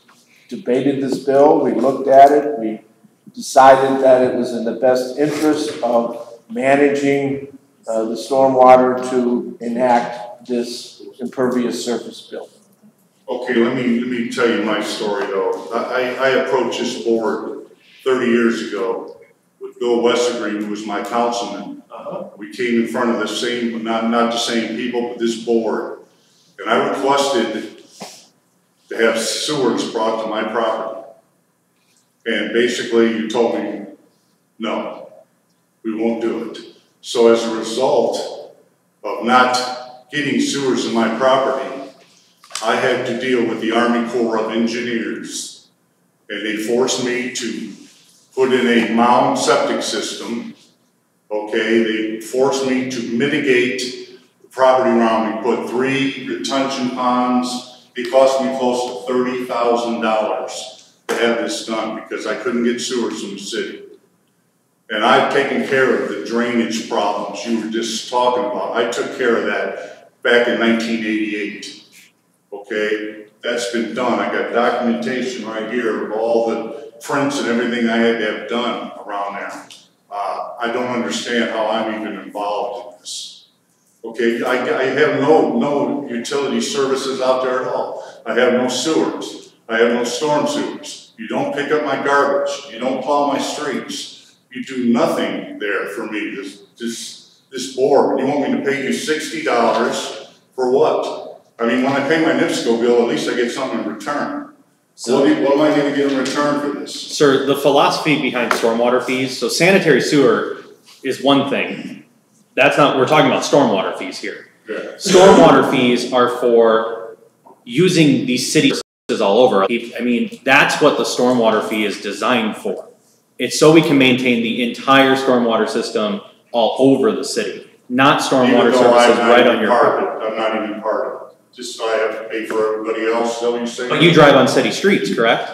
debated this bill, we looked at it, we decided that it was in the best interest of managing the stormwater to enact this impervious surface bill. Okay, let me tell you my story though. I approached this board 30 years ago with Bill Westergreen, who was my councilman. We came in front of the same, not the same people, but this board. And I requested to have sewers brought to my property. And basically you told me, no, we won't do it. So as a result of not getting sewers in my property, I had to deal with the Army Corps of Engineers. And they forced me to put in a mound septic system. Okay, they forced me to mitigate the property around me, put 3 retention ponds. It cost me close to $30,000 to have this done because I couldn't get sewers from the city. And I've taken care of the drainage problems you were just talking about. I took care of that back in 1988. Okay, that's been done. I got documentation right here of all the prints and everything I had to have done around there. I don't understand how I'm even involved in this. Okay, I have no utility services out there at all. I have no sewers. I have no storm sewers. You don't pick up my garbage. You don't plow my streets. You do nothing there for me. This board. You want me to pay you $60 for what? I mean, when I pay my NIPSCO bill, at least I get something in return. So what am I going to get in return for this? Sir, the philosophy behind stormwater fees, so sanitary sewer is one thing. That's not, we're talking about stormwater fees here. Yeah. Stormwater fees are for using these city services all over. I mean, that's what the stormwater fee is designed for. It's so we can maintain the entire stormwater system all over the city, not stormwater services right on your property. I'm not even part of it. Just so I have to pay for everybody else, is that what you're saying? But you drive on city streets, correct?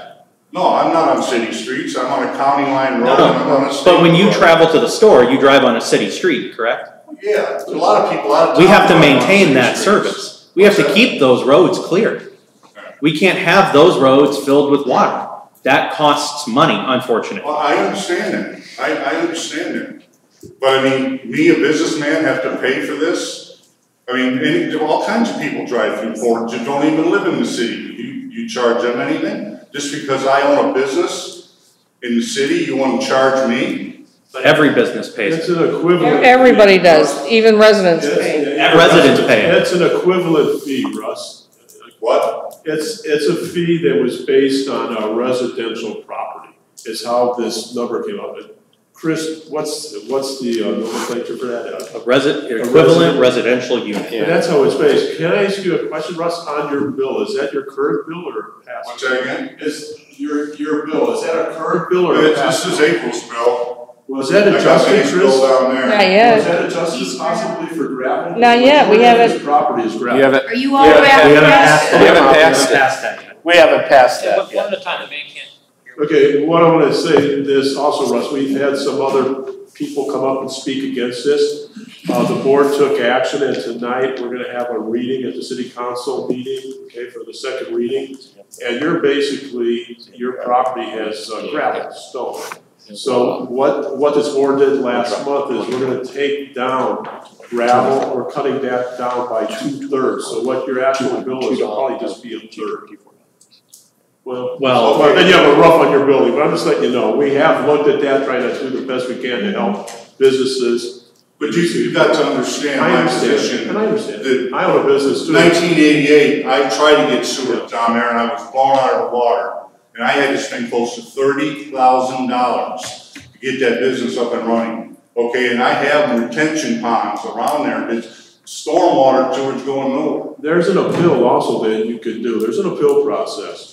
No, I'm not on city streets. I'm on a county line road. No, and I'm on a state but when you road. travel to the store, you drive on a city street, correct? Yeah, a lot of people out of town. We have to drive on maintain city that streets. service. We have to keep those roads clear. We can't have those roads filled with water. That costs money, unfortunately. Well, I understand that. I understand that. But I mean, me, a businessman, have to pay for this? I mean, all kinds of people drive through Portage that don't even live in the city. You charge them anything? Just because I own a business in the city, you want to charge me? But every business pays It's it. an equivalent. Everybody does, even residents pay. Residents pay it. It's an equivalent fee, Russ. What? It's a fee that was based on a residential property, is how this number came up. Chris, what's the nomenclature for that? Equivalent residential unit. And that's how it's based. Can I ask you a question, Russ, on your bill? Is that your current bill or past? What's that again? Is your bill, is that a current bill or a past? This is April's bill. Was that I got adjusted, April's Chris? bill down there. Not yet. Was that adjusted possibly for gravel? Not yet, we haven't. This property is gravel. You haven't, Are you all the way up? we haven't passed that yet. We haven't passed that One yet. at a time, the man can't. Okay, what I want to say this also, Russ, we've had some other people come up and speak against this. The board took action, and tonight we're going to have a reading at the city council meeting, okay, for the second reading. And your property has gravel, stone. So what this board did last month is we're going to take down gravel, we're cutting that down by 2/3. So what your actual bill is will probably just be 1/3. Well, then you have a rough on your building, but I'm just letting you know, we have looked at that, trying to do the best we can to help businesses. But you've got to understand my position. And I understand, that I own a business too. 1988, I tried to get sewer down there and I was blown out of the water. And I had to spend close to $30,000 to get that business up and running. Okay, and I have retention ponds around there, it's stormwater sewage going nowhere. There's an appeal also that you can do, there's an appeal process.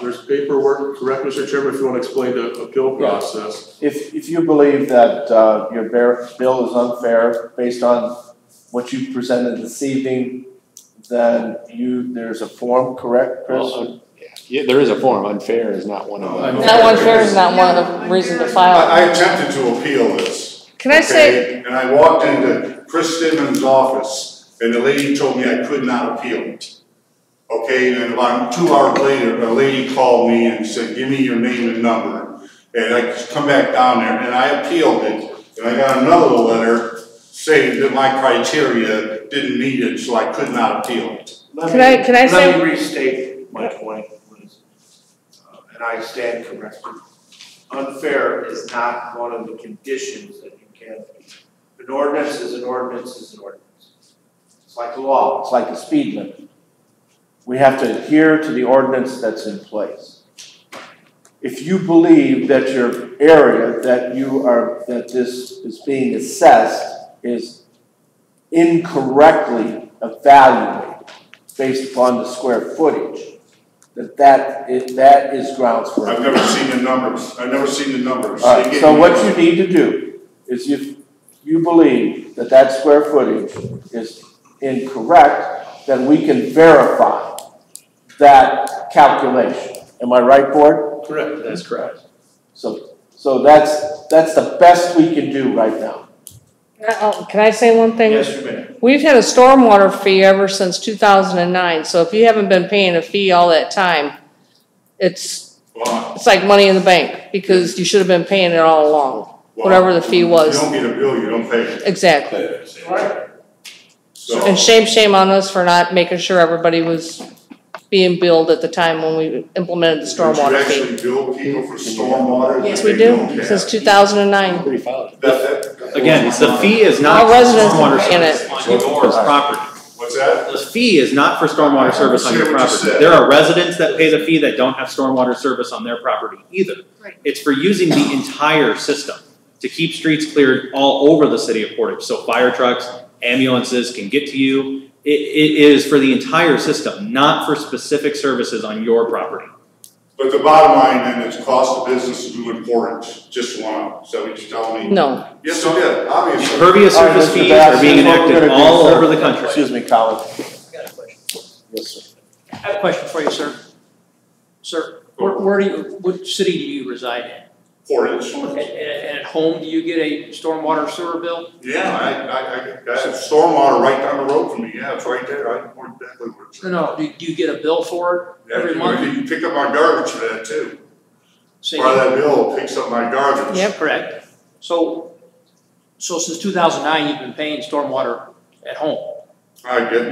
There's paperwork, correct, Mr. Chairman, if you want to explain the appeal process. If you believe that your bill is unfair based on what you presented this evening, then there's a form, correct, Chris? Yeah, there is a form, unfair is not one of them. Not one fair is not one of the reasons to file. I attempted to appeal this. Can I say? And I walked into Chris Stidman's office, and the lady told me I could not appeal it. Okay, and about 2 hours later, a lady called me and said, give me your name and number. And I come back down there, and I appealed it, and I got another letter saying that my criteria didn't meet it, so I could not appeal it. Can I say? Let me restate my point, please. And I stand corrected. Unfair is not one of the conditions that you can be. An ordinance is an ordinance is an ordinance. It's like a law, it's like a speed limit. We have to adhere to the ordinance that's in place. If you believe that your area that this is being assessed is incorrectly evaluated based upon the square footage, that is grounds for it. I've never seen the numbers. I've never seen the numbers. All right, so what you need to do is if you believe that square footage is incorrect, then we can verify that calculation. Am I right, board? Correct. That's correct. So that's the best we can do right now. Can I say one thing? Yes, you may. We've had a stormwater fee ever since 2009, so if you haven't been paying a fee all that time, it's like money in the bank, because you should have been paying it all along, whatever the fee was. You don't get a bill, you don't pay it. Exactly. Right. So, And shame on us for not making sure everybody was being billed at the time when we implemented the stormwater you fee. actually bill people for stormwater? Yes, we do, since 2009. Again, the fee is not All for residents stormwater in it. service on your property. What's that? The fee is not for stormwater service on your property. There are residents that pay the fee that don't have stormwater service on their property either. Right. It's for using the entire system to keep streets cleared all over the city of Portage. So fire trucks, ambulances can get to you. It is for the entire system, not for specific services on your property. But the bottom line then is cost of business to do in Portage, just one, so what you're telling me? No. Yes, it did, obviously. Impervious surface fees are being enacted all over the country. Excuse me, Colin. I got a question. Yes, sir. I have a question for you, sir. Sir, what city do you reside in? Portage. And at home, do you get a stormwater sewer bill? Yeah, I have stormwater right down the road from me, yeah, it's right there, I know exactly where it's at. No, do you get a bill for it every month? You can pick up my garbage for that too. Say Part of that bill picks up my garbage. Yeah, correct. So since 2009, you've been paying stormwater at home? I can't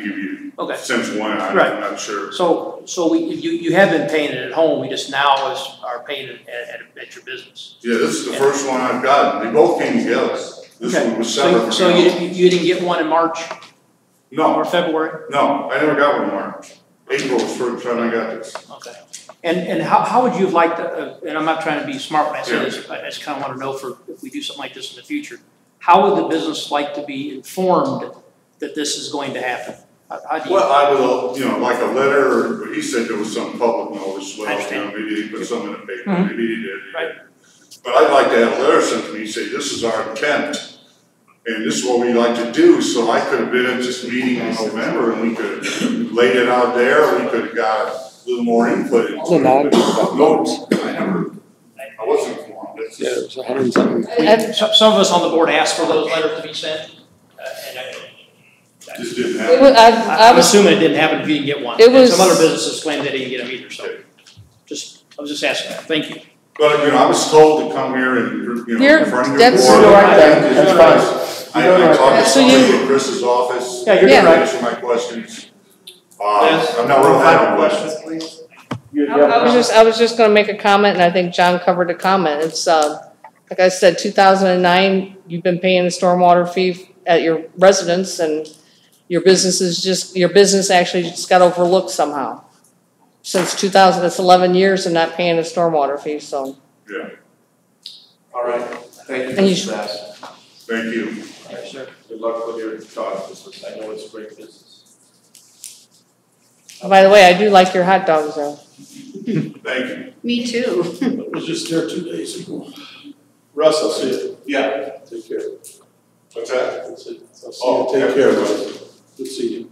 give you since when, I'm not sure. So you have been paying it at home, we just now are paying it at your business? Yeah, this is the first one I've gotten, they both came together. This one was separate. So you didn't get one in March? No. Or February? No, I never got one in March. April was the first time I got this. Okay. And how would you have liked, and I'm not trying to be smart when I say this, I just kind of want to know for if we do something like this in the future, how would the business like to be informed that this is going to happen? How do you? Well, I would, like a letter, or he said there was some public notice, maybe they put something in the paper, maybe he did. Right. But I'd like to have a letter sent to me, say, this is our intent, and this is what we'd like to do, so I could have been at this meeting in November, and we could have laid it out there, we could have got a little more input into it. I wasn't informed. Yeah, it was 100 and something. And some of us on the board asked for those letters to be sent, and This didn't happen. I'm assuming it didn't happen if you didn't get one. It was. And some other businesses claimed they didn't get them either, so I was just asking that. Thank you. But, I was told to come here and, You're- in front of your that's- board. You're right there. That's fine. I talked to So somebody in Chris's office. Yeah, you're doing right. Answer my questions. I'm not real happy with it. please. I was just gonna make a comment, and I think John covered the comment. It's, like I said, 2009, you've been paying a stormwater fee at your residence, and your business actually just got overlooked somehow. Since 2000, it's 11 years and not paying a stormwater fee, so. Yeah, All right, thank you, And you Mr. Bass. thank you. All right, sir. Good luck with your dog business, I know it's a great business. By the way, I do like your hot dogs though. Thank you. Me too. I was just there 2 days ago. Russ, I'll see you. Yeah. Take care. What's that? That's it. I'll see you. Take care, Russ. Good to see you.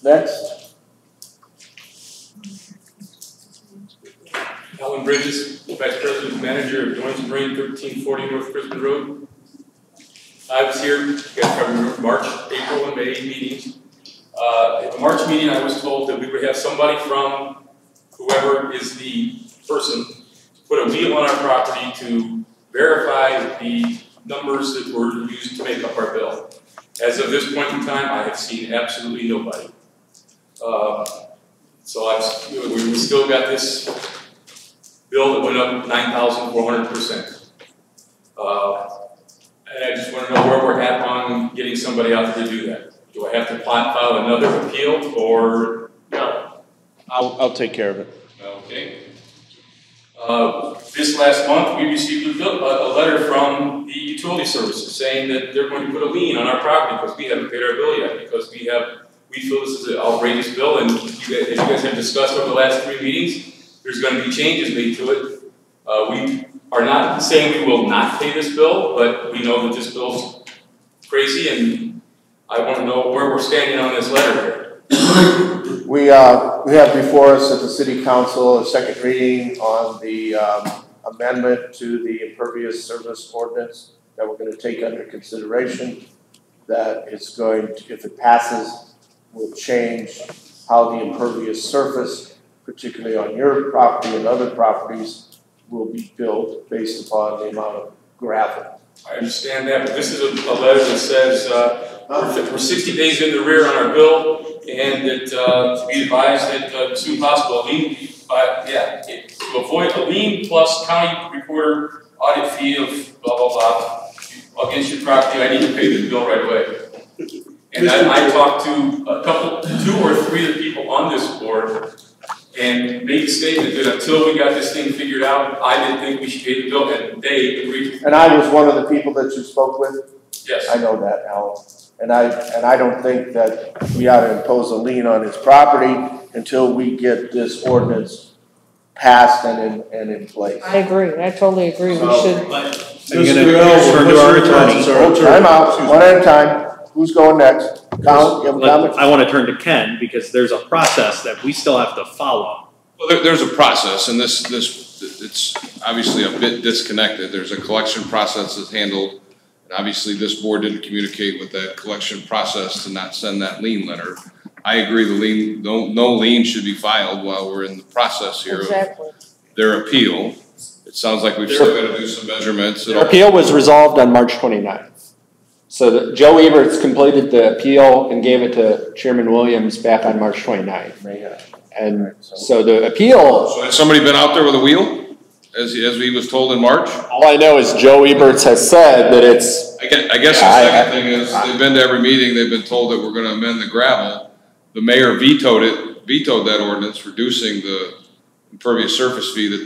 Next, Alan Bridges, Vice President and Manager of Joints Marine, 1340 North Brisbane Road. I was here, you guys probably remember, March, April, and May meetings. At the March meeting, I was told that we would have somebody from whoever is the person put a wheel on our property to verify the numbers that were used to make up our bill. As of this point in time, I have seen absolutely nobody. So we still got this bill that went up 9,400%. And I just want to know where we're at on getting somebody out there to do that. Do I have to file another appeal or no? I'll take care of it. Okay. This last month, we received a letter from the utility services saying that they're going to put a lien on our property because we haven't paid our bill yet, because we feel this is an outrageous bill, and as you guys have discussed over the last 3 meetings, there's going to be changes made to it. We are not saying we will not pay this bill, but we know that this bill's crazy, and I want to know where we're standing on this letter here. We have before us at the City Council a second reading on the amendment to the impervious service ordinance that we're going to take under consideration. That is going to, if it passes, will change how the impervious surface, particularly on your property and other properties, will be built based upon the amount of gravel. I understand that, but this is a letter that says we're 60 days in the rear on our bill, and that to be advised that as soon as possible, to avoid a lien plus county recorder audit fee of blah blah blah against your property, I need to pay this bill right away. And I talked to 2 or 3 of the people on this board and made a statement that until we got this thing figured out, I didn't think we should pay the bill, and they agreed. And I was one of the people that you spoke with? Yes. I know that, Alan. And I don't think that we ought to impose a lien on his property until we get this ordinance passed and in place. I agree, I totally agree, we should. Turn to our attorney. Time out, one at a time. Who's going next? Colin, you have a comment? I want to turn to Ken because there's a process that we still have to follow. Well, there's a process, and it's obviously a bit disconnected. There's a collection process that's handled, and obviously this board didn't communicate with that collection process to not send that lien letter. I agree, the lien, no lien should be filed while we're in the process here Exactly. of their appeal. It sounds like we've still got to do some measurements. The appeal was resolved on March 29th. So Joe Eberts completed the appeal and gave it to Chairman Williams back on March 29th. And so the appeal. So has somebody been out there with a wheel, as he was told in March? All I know is Joe Eberts has said that it's. I guess the second thing is they've been to every meeting. They've been told that we're going to amend the gravel. The mayor vetoed that ordinance, reducing the impervious surface fee that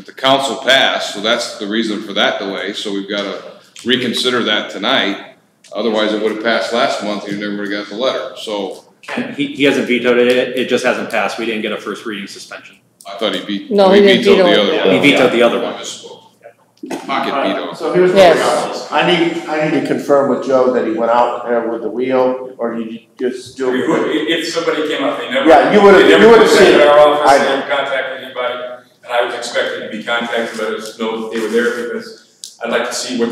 the council passed. So that's the reason for that delay. So we've got to reconsider that tonight. Otherwise, it would have passed last month. You never would have got the letter. So he hasn't vetoed it. It just hasn't passed. We didn't get a first reading suspension. I thought he vetoed. No, he didn't vetoed veto the other it. one. He vetoed the other one. I misspoke. Pocket veto. So here's what I need to confirm with Joe that he went out there with the wheel, or you just still. If somebody came up, they never. Yeah, you would have seen it. it. Our office, they never contacted anybody, and I was expecting to be contacted, but I just know that they were there because I'd like to see what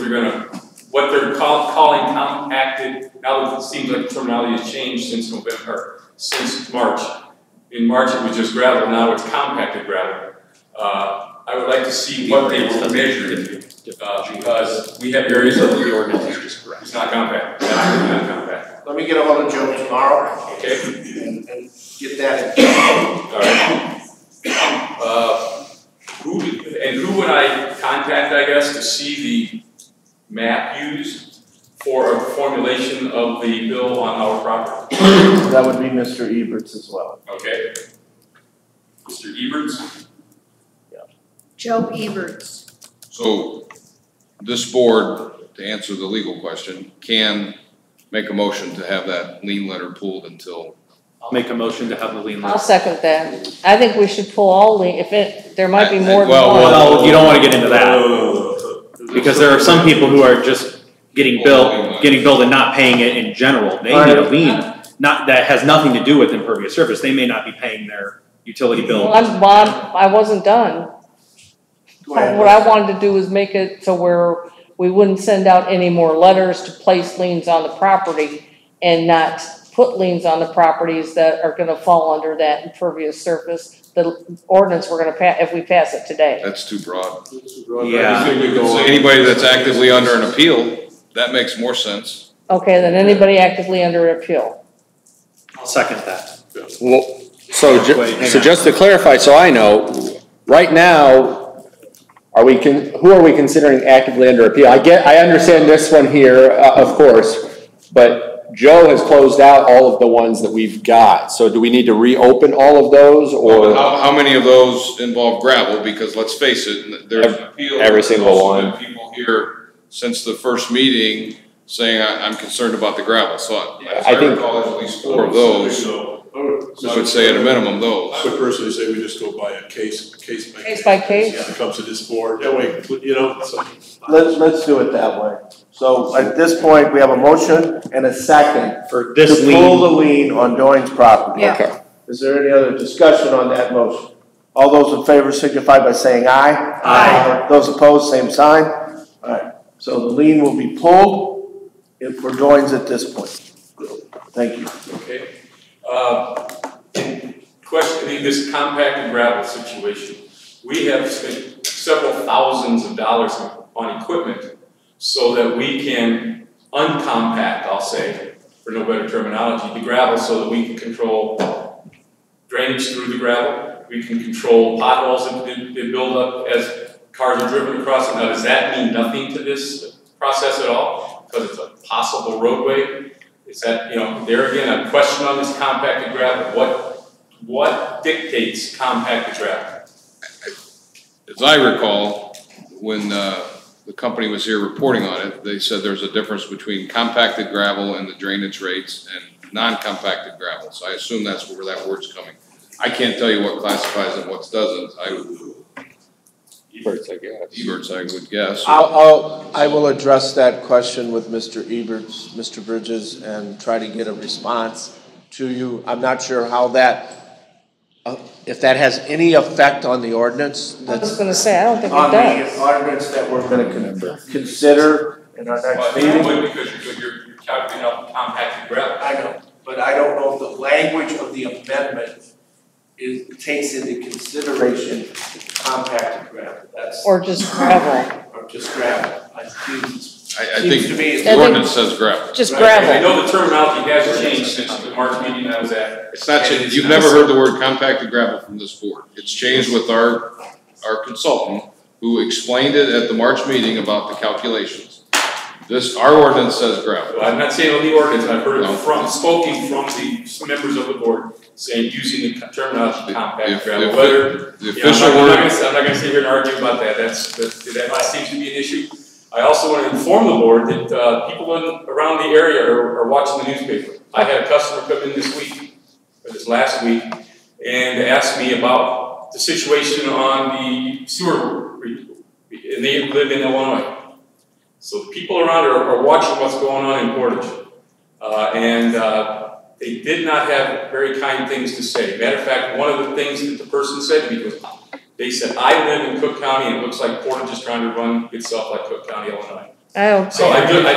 they're calling compacted. Now that it seems like the terminology has changed since March. In March it was just gravel. Now it's compacted gravel. I would like to see what they were measuring because we have areas of the ordinance is just correct. It's not compact. It's not compact. Let me get a hold of Joe tomorrow. Okay. And get that in. All right. Who would I contact, I guess, to see the map used for a formulation of the bill on our property? That would be Mr. Eberts as well. Okay. Mr. Eberts? Joe Eberts. So this board, to answer the legal question, can make a motion to have that lien letter pulled until. I'll make a motion to have the lien letter. I'll second that. I think we should pull all lien, there might be more than one. Well, you don't want to get into that. Because there are some people who are just getting billed and not paying it in general. They need a lien, that has nothing to do with impervious surface. They may not be paying their utility bill. Well, I wasn't done. Go ahead. What I wanted to do was make it so where we wouldn't send out any more letters to place liens on the property and not put liens on the properties that are gonna fall under that impervious surface. The ordinance we're gonna pass, if we pass it today. That's too broad. Yeah. So anybody that's actively under an appeal, that makes more sense. Okay, then anybody actively under appeal. I'll second that. Well, so just to clarify, so I know, right now, who are we considering actively under appeal? I understand this one here, of course, but Joe has closed out all of the ones that we've got. So do we need to reopen all of those, or? How many of those involve gravel? Because let's face it, there's an appeal. Every single one. People here since the first meeting saying I'm concerned about the gravel. So as I recall, there's at least 4 of those. I would say at a minimum those. I would personally say we just go by a case by Case by case? Yeah, it comes to this board, that way, you know, so. Let's do it that way. So at this point, we have a motion and a second For this to lien. pull the lien on Doyne's property. Yeah. Okay. Is there any other discussion on that motion? All those in favor signify by saying aye. Aye. Those opposed, same sign. All right, so the lien will be pulled for Doyne's at this point. Thank you. Okay. Questioning this compacted gravel situation, we have spent several thousands of dollars on equipment so that we can uncompact, I'll say, for no better terminology, the gravel so that we can control drainage through the gravel. We can control potholes that build up as cars are driven across it. Now, does that mean nothing to this process at all? Because it's a possible roadway? Is that, you know, there again, a question on this compacted gravel. What dictates compacted gravel? As I recall, when the company was here reporting on it, they said there's a difference between compacted gravel and the drainage rates and non-compacted gravel. So I assume that's where that word's coming. I can't tell you what classifies and what doesn't. Eberts, I guess. Eberts, I would guess. I will address that question with Mr. Eberts, Mr. Bridges, and try to get a response to you. I'm not sure how that, if that has any effect on the ordinance. I was gonna say, I don't think it On does. the ordinance that we're gonna consider in our next meeting. Because you're calculating out compacted gravel. I know, but I don't know if the language of the amendment takes into consideration compacted gravel. That's. Or just gravel. Or just gravel. I Seems think to me the ordinance says gravel. Just I gravel. know the terminology has changed since the March meeting I was at. It's not changed. You've never heard the word compacted gravel from this board. It's changed with our consultant who explained it at the March meeting about the calculations. Our ordinance says gravel. I'm not saying on the ordinance, I've heard it spoken from the members of the board saying, using the terminology compacted gravel. Whether, the official I'm word. not gonna sit here and argue about that. That seems to be an issue. I also want to inform the board that people around the area are watching the newspaper. I had a customer come in this week, or this last week, and asked me about the situation on the sewer, and they live in Illinois. So the people around are watching what's going on in Portage. And they did not have very kind things to say. Matter of fact, one of the things that the person said to me was, they said, I live in Cook County and it looks like Portage is trying to run itself like Cook County, Illinois. So I'm just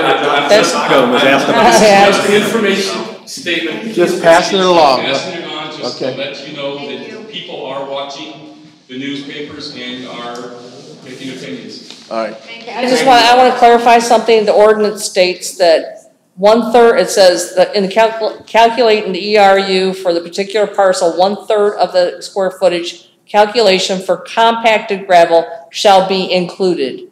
an information statement. Just passing it along. Passing it on just to let you know that people are watching the newspapers and are making opinions. All right. I want to clarify something. The ordinance states that 1/3, it says that in calculating the ERU for the particular parcel, 1/3 of the square footage calculation for compacted gravel shall be included.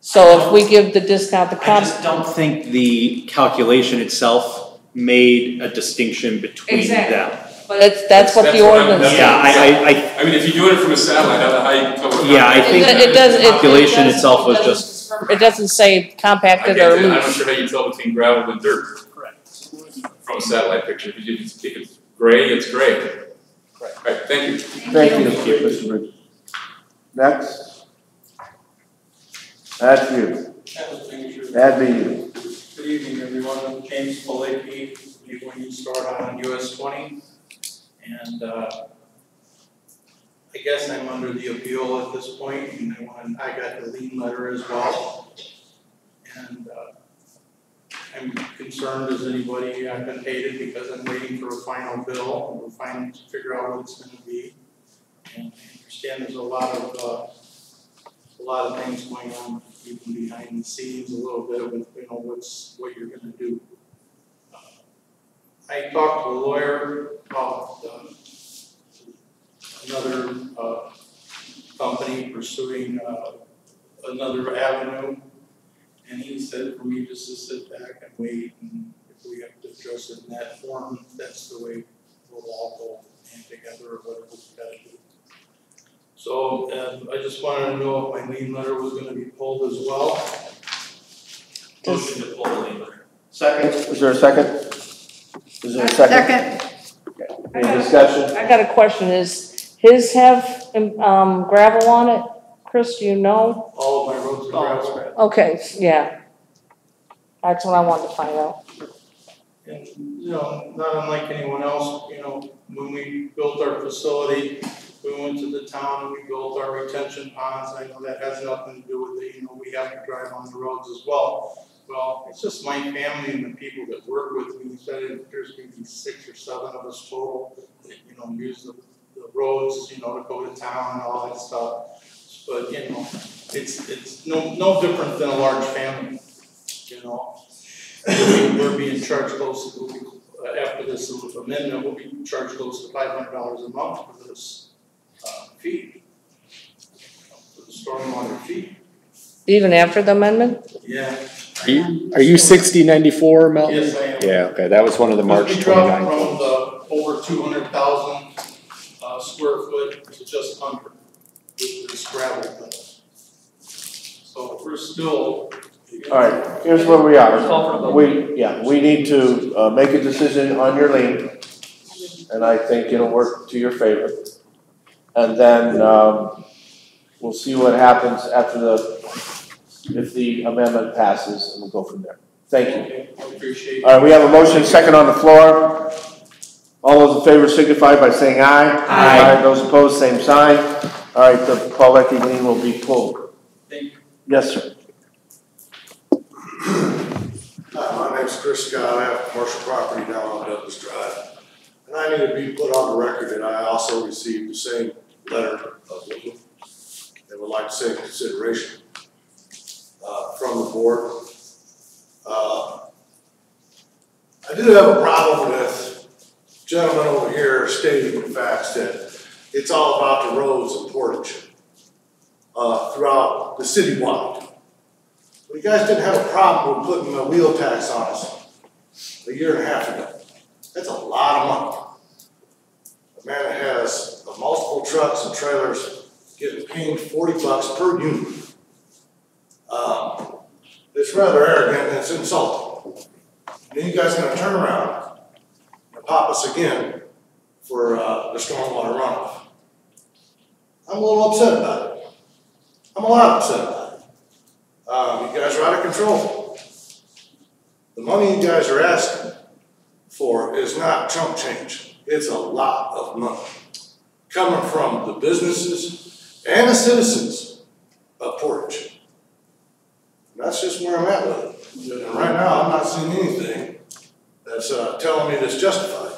So if we give the discount to I just don't think the calculation itself made a distinction between them. But that's what the ordinance says. Yeah, I mean, if you're doing it from a satellite, I don't know how you tell what. Yeah, I think the calculation itself was just. It doesn't say compacted or I'm not loose. sure how you tell between gravel and dirt. Correct. From a satellite picture, if it's gray, it's gray. All right, thank you. Thank you, Mr. Bridges. Next. That's you. That'd be you. Good evening, everyone. I'm James Maliki, when you start on US 20. And I guess I'm under the appeal at this point, and I got the lien letter as well. And I'm concerned as anybody, I've been paid it because I'm waiting for a final bill, and we're trying to figure out what it's gonna be. And I understand there's a lot of things going on even behind the scenes a little bit with, what you're gonna do. I talked to a lawyer about another company pursuing another avenue, and he said for me just to sit back and wait, and if we have to address it in that form, that's the way we'll all go hand together or whatever we gotta do. So I just wanted to know if my lien letter was gonna be pulled as well. Motion to pull the lien letter. Second, is there a second? Is there a second? Okay. Any discussion? I got a question, is his have gravel on it? Chris, do you know? All of my roads are gravel. Okay, yeah. That's what I wanted to find out. And, not unlike anyone else, when we built our facility, we went to the town and we built our retention ponds. I know that has nothing to do with it, we have to drive on the roads as well. Well, it's just my family and the people that work with me. There's maybe 6 or 7 of us total that, use the roads, to go to town and all that stuff. But, it's no different than a large family, We're being charged close to, after this amendment, we'll be charged close to $500 a month for this fee, for the stormwater fee. Even after the amendment? Yeah. Are you 6094, Melton? Yes, I am. Yeah, okay, that was one of the March 29th. We dropped from the over 200,000 square foot to just under with this gravel thing. So we're still. All right, here's where we are. We need to make a decision on your lien, and I think it'll work to your favor. And then we'll see what happens if the amendment passes, and we'll go from there. Thank you. Okay, I appreciate it. All right, we have a motion second on the floor. All those in favor signify by saying aye. Aye. Those opposed, same sign. All right, the Paulecki lien will be pulled. Thank you. Yes, sir. Hi, my name's Chris Scott. I have commercial property down on Douglas Drive. And I need to be put on the record that I also received the same letter of lien and would like the same consideration from the board. I do have a problem with gentlemen over here stating the facts that it's all about the roads in Portage throughout the citywide. You guys didn't have a problem with putting a wheel tax on us a year and a half ago. That's a lot of money. A man that has multiple trucks and trailers getting paid $40 per unit. It's rather arrogant and it's insulting. And then you guys are going to turn around and pop us again for the stormwater runoff. I'm a little upset about it. I'm a lot upset about it. You guys are out of control. The money you guys are asking for is not chump change. It's a lot of money coming from the businesses and the citizens of Portage. And that's just where I'm at with it. And right now, I'm not seeing anything that's telling me that's justified.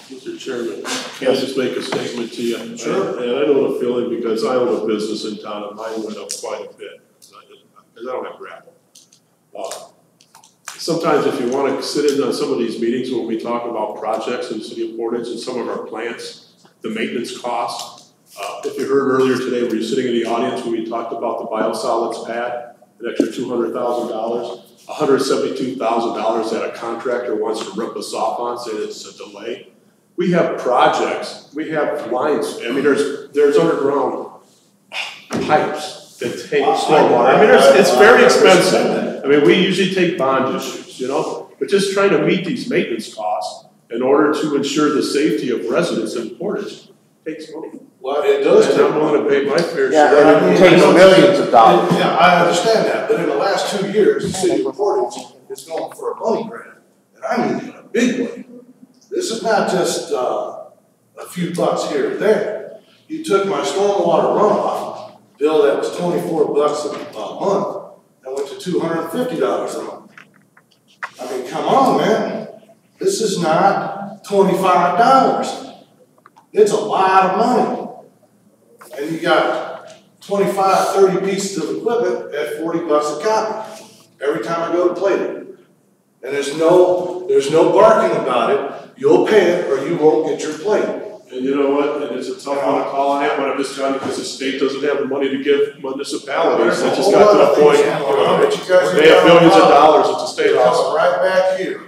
Mr. Chairman, can I just make a statement to you? Sure. And I know the feeling because I own a business in town and mine went up quite a bit. Because I don't have gravel. Sometimes if you want to sit in on some of these meetings when we talk about projects in the city of Portage and some of our plants, the maintenance costs. If you heard earlier today, were you sitting in the audience when we talked about the biosolids pad, an extra $200,000, $172,000 that a contractor wants to rip us off on, saying it's a delay. We have projects, we have lines. I mean, there's underground pipes that take stormwater. I mean, it's very expensive. I mean, we usually take bond issues, but just trying to meet these maintenance costs in order to ensure the safety of residents in Portage takes money. Well, it does. And I'm willing to pay my fair share. Yeah, it takes millions of dollars. Yeah, I understand that, but in the last 2 years, the city of Portage is going for a money grab, and I mean in a big way. This is not just a few bucks here or there. You took my stormwater runoff bill that was $24 a month and went to $250 a month. I mean, come on, man. This is not $25. It's a lot of money. And you got 25, 30 pieces of equipment at $40 a copy every time I go to plate it. And there's no barking about it. You'll pay it or you won't get your plate. And you know what, and it's a tough one to call on that, but I'm just telling you, because the state doesn't have the money to give municipalities, it just got to the point, they have billions of dollars at the state house. Right back here.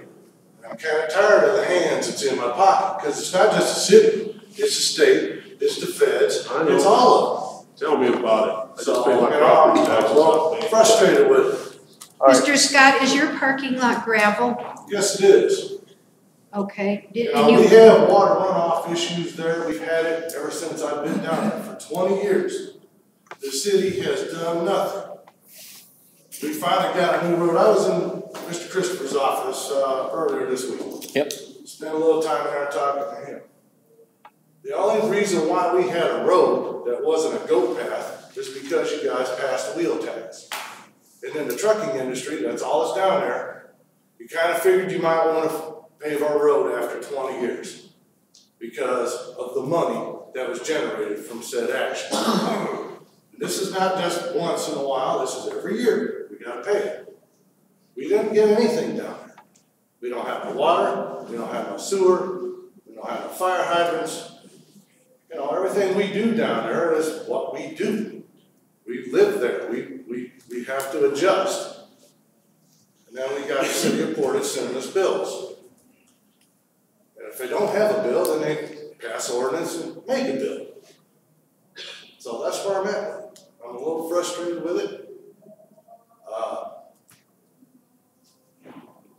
I'm kind of tired of the hands that's in my pocket, because it's not just the city, it's the state, it's the feds, it's all of them. Tell me about it. I So, just pay my you know, property I'm taxes. well frustrated with it. Mr. Scott, is your parking lot gravel? Yes, it is. Okay. You know, we have water runoff issues there. We've had it ever since I've been down there for 20 years. The city has done nothing. We finally got a new road. I was in Mr. Christopher's office earlier this week. Yep. Spent a little time there talking to him. The only reason why we had a road that wasn't a goat path is because you guys passed the wheel tax. And in the trucking industry, that's all that's down there. You kind of figured you might want to pave our road after 20 years because of the money that was generated from said action. This is not just once in a while, this is every year. We gotta pay it. We didn't get anything down there. We don't have no water, we don't have no sewer, we don't have no fire hydrants. You know, everything we do down there is what we do. We live there, we have to adjust. And then we got the city of Portage sending us bills. And if they don't have a bill, then they pass ordinance and make a bill. So that's where I'm at. I'm a little frustrated with it.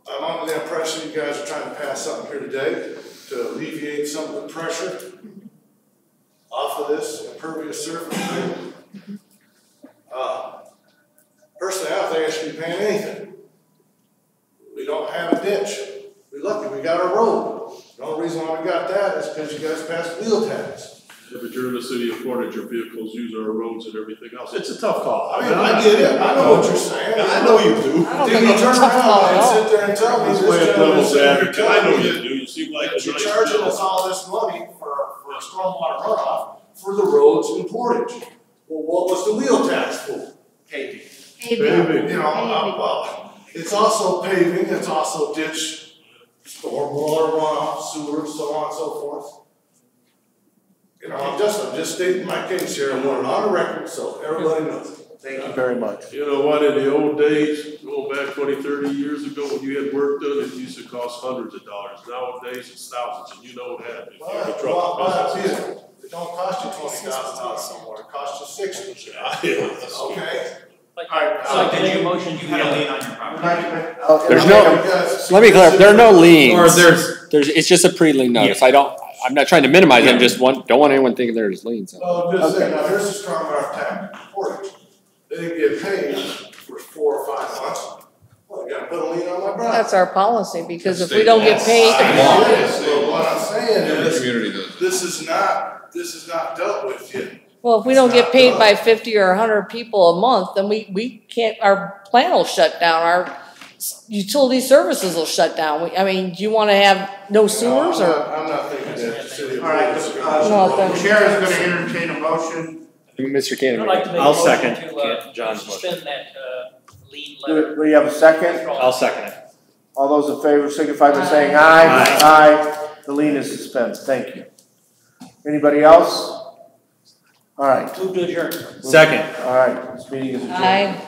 I'm under the impression you guys are trying to pass something here today to alleviate some of the pressure off of this impervious surface thing. Personally, I don't think I should be paying anything. We don't have a ditch. We're lucky we got a road. The only reason why we got that is because you guys passed wheel tax. Yeah, but you're in the city of Portage, your vehicles use our roads and everything else. It's a tough call. I mean, I get it. I know what you're saying. I know you do. Then you turn around and sit there and tell me this devil's advocate. I know you gentleman do. You seem like a you're nice charging fellow. us all this money for stormwater runoff for the roads in Portage. Well, what was the wheel tax for? Paving. Paving. You know, well, it's also paving, it's also ditch, stormwater runoff, sewer, so on and so forth. You know, I'm just stating my case here and want it on the record so everybody knows. Thank you very much. You know what, in the old days, going back 20, 30 years ago, when you had work done, it used to cost hundreds of dollars. Nowadays, it's thousands, and you know what happens. You have a truck business. It don't cost you $20,000 somewhere, it costs you $60,000. Okay? Alright, so did you motion, you had a lien on your property? There's no, let me clarify, there are no liens. Or there's, it's just a pre-lien notice. I'm not trying to minimize it, I just don't want anyone thinking there's liens. Well, I'm just saying, now here's the stormwater tax Portage. They didn't get paid for 4 or 5 months. Well, they gotta put a lien on my property. That's our policy, because if we don't get paid. But what I'm saying Every is, community does. this is not dealt with yet. Well, if we don't get paid by 50 or 100 people a month, then we can't, our plant will shut down, our utility services will shut down. I mean, do you wanna have no sewers or? I'm not thinking that the city of All right, Portage is the chair is gonna entertain a motion. Mr. Cannon. I'd like to make a I'll motion second to John's motion. suspend that lien letter. Do we have a second? I'll second it. All those in favor signify by saying aye. Aye. Aye. The lien is suspended. Thank you. Anybody else? All right. Move to adjourn. Second. All right, this meeting is adjourned. Aye.